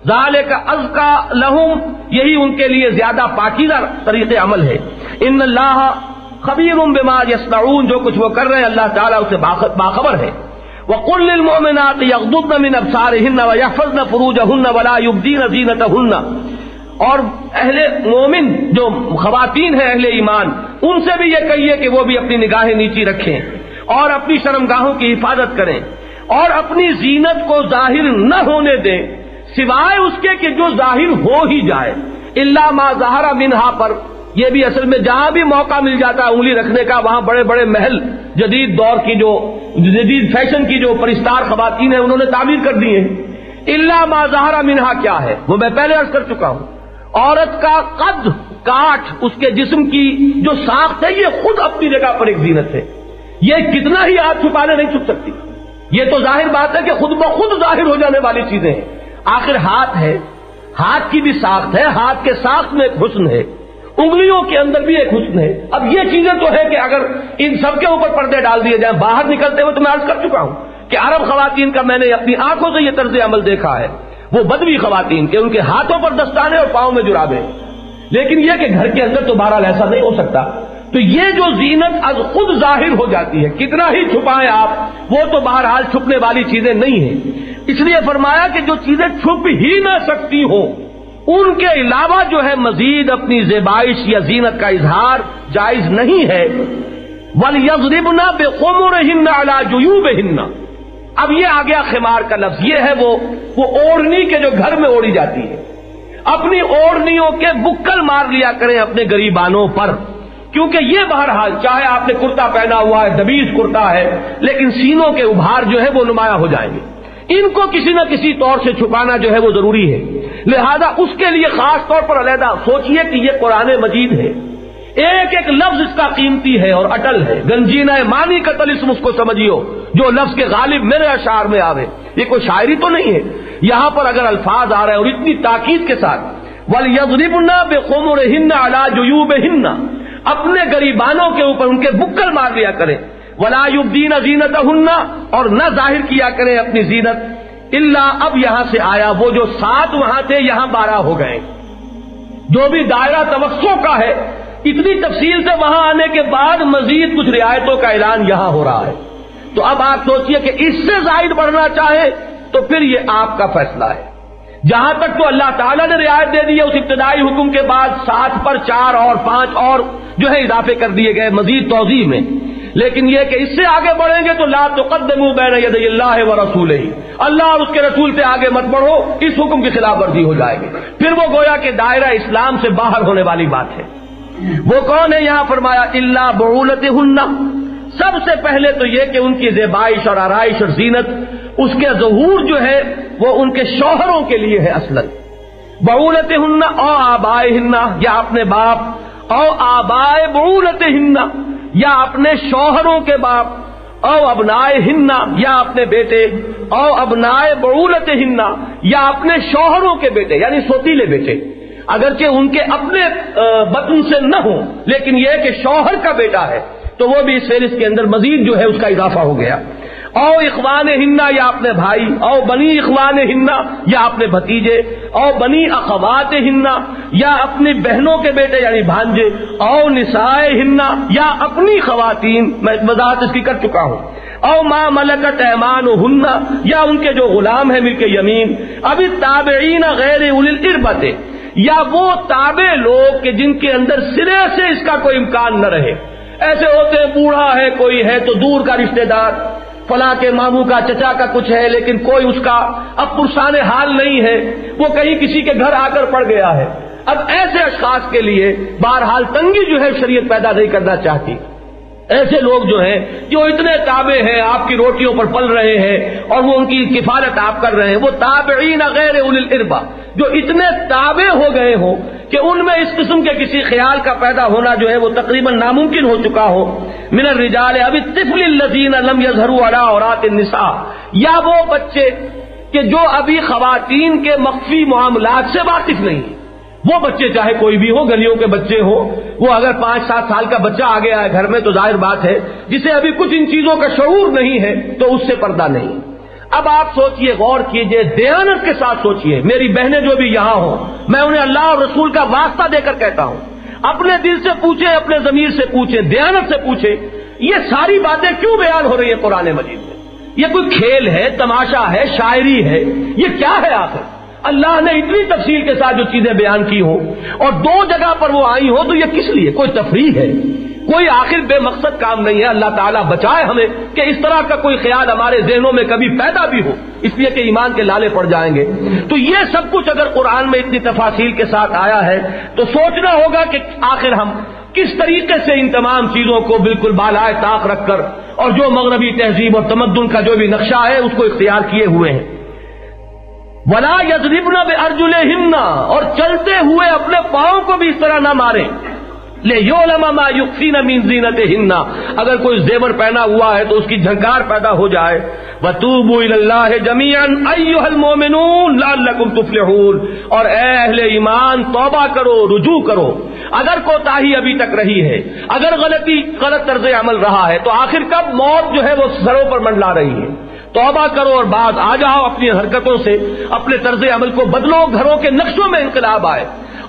B: ذالک ازکا لہم، یہی ان کے لیے زیادہ پاکیزہ طریق عمل ہے۔ ان اللہ خبیر بما یصنعون، جو کچھ وہ کر رہے ہیں اللہ تعالیٰ اسے باخبر ہے۔ وقل للمؤمنات یغضضن من ابصارہن ویحفظن فروجہن ولا یبدین زینتہن، اور اہل مومن جو خواتین ہیں اہل ایمان، ان سے بھی یہ کہیے کہ وہ بھی اپنی نگاہیں نیچی رکھیں اور اپنی شرمگاہوں کی حفاظت کریں اور اپنی زینت کو ظاہر نہ ہونے دیں سوائے اس کے کہ جو ظاہر ہو ہی جائے، الا ما ظہر منہا، پر یہ بھی اصل میں جہاں بھی موقع مل جاتا ہے انگلی رکھنے کا، وہاں بڑے بڑے محل جدید دور کی جو جدید فیشن کی جو پرستار خواتین ہیں انہوں نے تعمیر کر دی ہیں۔ الا ما ظہر منہا کیا ہے وہ میں پہلے عرض کر چکا ہوں، عورت کا قد کاٹ، اس کے جسم کی جو ساخت ہے یہ خود اپنی جگہ پر ایک زینت ہے، یہ کتنا ہی ہاتھ چھپانے نہیں چھپ سکتی، یہ تو ظاہر بات ہے کہ خود بخود ظاہر ہو جانے والی چیزیں ہیں۔ آخر ہاتھ ہے، ہاتھ کی بھی ساخت ہے، ہاتھ کے ساخت میں ایک حسن ہے، انگلیوں کے اندر بھی ایک حسن ہے۔ اب یہ چیزیں تو ہے کہ اگر ان سب کے اوپر پردے ڈال دیے جائیں باہر نکلتے ہوئے، تو میں عرض کر چکا ہوں کہ عرب خواتین کا میں نے اپنی آنکھوں سے یہ طرز عمل دیکھا ہے، وہ بدوی خواتین کے ان کے ہاتھوں پر دستانے اور پاؤں میں جرابیں، لیکن یہ کہ گھر کے اندر تو بہرحال ایسا نہیں ہو سکتا۔ تو یہ جو زینت از خود ظاہر ہو جاتی ہے، کتنا ہی چھپائیں آپ، وہ تو بہرحال چھپنے والی چیزیں نہیں ہیں۔ اس لیے فرمایا کہ جو چیزیں چھپ ہی نہ سکتی ہوں ان کے علاوہ جو ہے مزید اپنی زیبائش یا زینت کا اظہار جائز نہیں ہے۔ وَلْيَضْرِبْنَ بِخُمُرِهِنَّ عَلَى جُيُوبِهِنَّ، اب یہ آ گیا خمار کا لفظ، یہ ہے وہ اوڑھنی کے جو گھر میں اوڑھی جاتی ہے، اپنی اوڑھنیوں کے بکل مار لیا کریں اپنے گریبانوں پر، کیونکہ یہ بہرحال چاہے آپ نے کرتا پہنا ہوا ہے، دبیج کرتا ہے، لیکن سینوں کے ابھار جو ہے وہ نمایاں ہو جائیں گے، ان کو کسی نہ کسی طور سے چھپانا جو ہے وہ ضروری ہے۔ لہذا اس کے لیے خاص طور پر علیحدہ سوچئے کہ یہ قرآن مجید ہے، ایک ایک لفظ اس کا قیمتی ہے اور اٹل ہے، گنجینہ معنی کا طلسم اس کو سمجھیو، جو لفظ کے غالب میرے اشعار میں آوے، یہ کوئی شاعری تو نہیں ہے، یہاں پر اگر الفاظ آ رہے ہیں اور اتنی تاکید کے ساتھ، وَلْيَضْرِبْنَ بِخُمُرِهِنَّ عَلَى جُيُوبِهِنَّ، اپنے گریبانوں کے اوپر ان کے بکل مار لیا کریں، وَلَا يُبْدِينَ زِينَتَهُنَّ، اور نہ ظاہر کیا کریں اپنی زینت، الا، اب یہاں سے آیا وہ جو 7 وہاں تھے یہاں 12 ہو گئے، جو بھی دائرہ توسع کا ہے، اتنی تفصیل سے وہاں آنے کے بعد مزید کچھ رعایتوں کا اعلان یہاں ہو رہا ہے۔ تو اب آپ سوچئے کہ اس سے زائد بڑھنا چاہے تو پھر یہ آپ کا فیصلہ ہے۔ جہاں تک تو اللہ تعالیٰ نے رعایت دے دی ہے، اس ابتدائی حکم کے بعد 7 پر 4 اور 5 اور جو ہے اضافے کر دیے گئے مزید توضیح میں، لیکن یہ کہ اس سے آگے بڑھیں گے تو لا تقدموا بین یدی اللہ ورسولہ، اللہ اور اس کے رسول سے آگے مت بڑھو، اس حکم کی خلاف ورزی ہو جائے گی، پھر وہ گویا کہ دائرہ اسلام سے باہر ہونے والی بات ہے۔ وہ کون ہے؟ یہاں فرمایا الا بعولتہن، سب سے پہلے تو یہ کہ ان کی زیبائش اور آرائش اور زینت، اس کے ظہور جو ہے وہ ان کے شوہروں کے لیے ہے اصلاً۔ بعولتہن او آبائہن، یا اپنے باپ، او آبائے بعولتہن، یا اپنے شوہروں کے باپ، او ابنائہن، یا اپنے بیٹے، او ابنائے بعولتہن، یا اپنے شوہروں کے بیٹے، یعنی سوتیلے بیٹے، اگرچہ ان کے اپنے بطن سے نہ ہوں، لیکن یہ کہ شوہر کا بیٹا ہے تو وہ بھی اس فہرست کے اندر مزید جو ہے اس کا اضافہ ہو گیا۔ او اخوانہن، یا اپنے بھائی، او بنی اخوانہن، یا اپنے بھتیجے، او بنی اخواتہن، یا اپنی بہنوں کے بیٹے یعنی بھانجے، او نسائہن، یا اپنی خواتین، میں وضاحت اس کی کر چکا ہوں، او ما ملکت ایمانہن، یا ان کے جو غلام ہیں ملک یمین، اب التابعین غیر اولی الاربۃ، یا وہ تابع لوگ کہ جن کے اندر سرے سے اس کا کوئی امکان نہ رہے، ایسے ہوتے ہیں بوڑھا ہے کوئی ہے تو دور کا رشتہ دار، فلاں کے ماموں کا چچا کا کچھ ہے لیکن کوئی اس کا اب پرسان حال نہیں ہے، وہ کہیں کسی کے گھر آ کر پڑ گیا ہے۔ اب ایسے اشخاص کے لیے بہرحال تنگی جو ہے شریعت پیدا نہیں کرنا چاہتی، ایسے لوگ جو ہیں جو اتنے تابع ہیں، آپ کی روٹیوں پر پل رہے ہیں اور وہ ان کی کفالت آپ کر رہے ہیں، وہ تابعین غیر اولی الاربا، جو اتنے تابع ہو گئے ہوں کہ ان میں اس قسم کے کسی خیال کا پیدا ہونا جو ہے وہ تقریباً ناممکن ہو چکا ہو. من الرجال اب الطفل الذین لم یظہروا علی عورات النساء، یا وہ بچے کہ جو ابھی خواتین کے مخفی معاملات سے واقف نہیں ہیں. وہ بچے چاہے کوئی بھی ہو، گلیوں کے بچے ہو، وہ اگر 5-7 سال کا بچہ آ گیا ہے گھر میں تو ظاہر بات ہے جسے ابھی کچھ ان چیزوں کا شعور نہیں ہے تو اس سے پردہ نہیں. اب آپ سوچئے، غور کیجئے، دیانت کے ساتھ سوچئے. میری بہنیں جو بھی یہاں ہوں، میں انہیں اللہ اور رسول کا واسطہ دے کر کہتا ہوں، اپنے دل سے پوچھیں، اپنے ضمیر سے پوچھیں، دیانت سے پوچھیں، یہ ساری باتیں کیوں بیان ہو رہی ہیں قرآن مجید میں؟ یہ کوئی کھیل ہے، تماشا ہے، شاعری ہے؟ یہ کیا ہے آخر؟ اللہ نے اتنی تفصیل کے ساتھ جو چیزیں بیان کی ہوں اور 2 جگہ پر وہ آئی ہوں تو یہ کس لیے؟ کوئی تفریح ہے؟ کوئی آخر بے مقصد کام نہیں ہے. اللہ تعالیٰ بچائے ہمیں کہ اس طرح کا کوئی خیال ہمارے ذہنوں میں کبھی پیدا بھی ہو، اس لیے کہ ایمان کے لالے پڑ جائیں گے. تو یہ سب کچھ اگر قرآن میں اتنی تفاصیل کے ساتھ آیا ہے تو سوچنا ہوگا کہ آخر ہم کس طریقے سے ان تمام چیزوں کو بالکل بالائے طاق رکھ کر اور جو مغربی تہذیب اور تمدن کا جو بھی نقشہ ہے اس کو اختیار کیے ہوئے ہیں. وَلَا يَضْرِبْنَ بِأَرْجُلِهِنَّ، اور چلتے ہوئے اپنے پاؤں کو بھی اس طرح نہ ماریں. لِيُعْلَمَ مَا يُخْفِينَ مِن زِينَتِهِنَّ، اگر کوئی زیور پہنا ہوا ہے تو اس کی جھنکار پیدا ہو جائے. وَتُوبُوا إِلَى اللَّهِ جَمِيعًا أَيُّهَا الْمُؤْمِنُونَ لَعَلَّكُمْ تُفْلِحُونَ، اور اے اہل ایمان توبہ کرو، رجوع کرو. اگر کوتاہی ابھی تک رہی ہے، اگر غلط طرز عمل رہا ہے تو آخر کب موت جو ہے وہ سروں پر منڈلا رہی ہے. توبہ کرو اور بعد آ جاؤ اپنی حرکتوں سے، اپنے طرز عمل کو بدلو، گھروں کے نقشوں میں انقلاب آئے.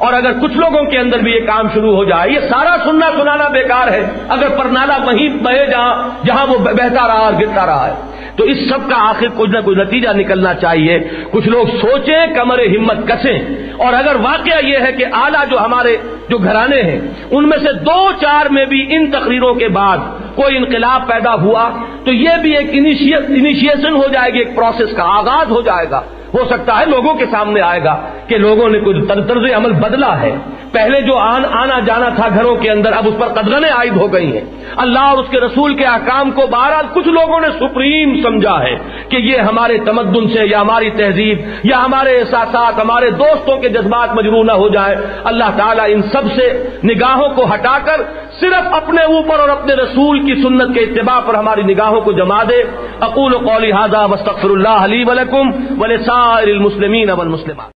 B: اور اگر کچھ لوگوں کے اندر بھی یہ کام شروع ہو جائے، یہ سارا سننا سنانا بیکار ہے اگر پرنالہ وہیں بہے جہاں وہ بہتا رہا اور گرتا رہا ہے. تو اس سب کا آخر کچھ نہ کچھ نتیجہ نکلنا چاہیے. کچھ لوگ سوچیں، کمر ہمت کسیں، اور اگر واقعہ یہ ہے کہ اعلیٰ جو ہمارے جو گھرانے ہیں ان میں سے 2-4 میں بھی ان تقریروں کے بعد کوئی انقلاب پیدا ہوا تو یہ بھی ایک انیشیشن ہو جائے گی، ایک پروسیس کا آغاز ہو جائے گا. ہو سکتا ہے لوگوں کے سامنے آئے گا کہ لوگوں نے کوئی طرز عمل بدلا ہے. پہلے جو آنا جانا تھا گھروں کے اندر اب اس پر قدغنیں عائد ہو گئی ہیں. اللہ اور اس کے رسول کے احکام کو بہرحال کچھ لوگوں نے سپریم سمجھا ہے کہ یہ ہمارے تمدن سے یا ہماری تہذیب یا ہمارے احساسات، ہمارے دوستوں کے جذبات مجروح نہ ہو جائے. اللہ تعالیٰ ان سب سے نگاہوں کو ہٹا کر صرف اپنے اوپر اور اپنے رسول کی سنت کے اتباع پر ہماری نگاہوں کو جما دے. اقول قولی ھذا واستغفر اللہ لی ولکم ولسائر المسلمین والمسلمات.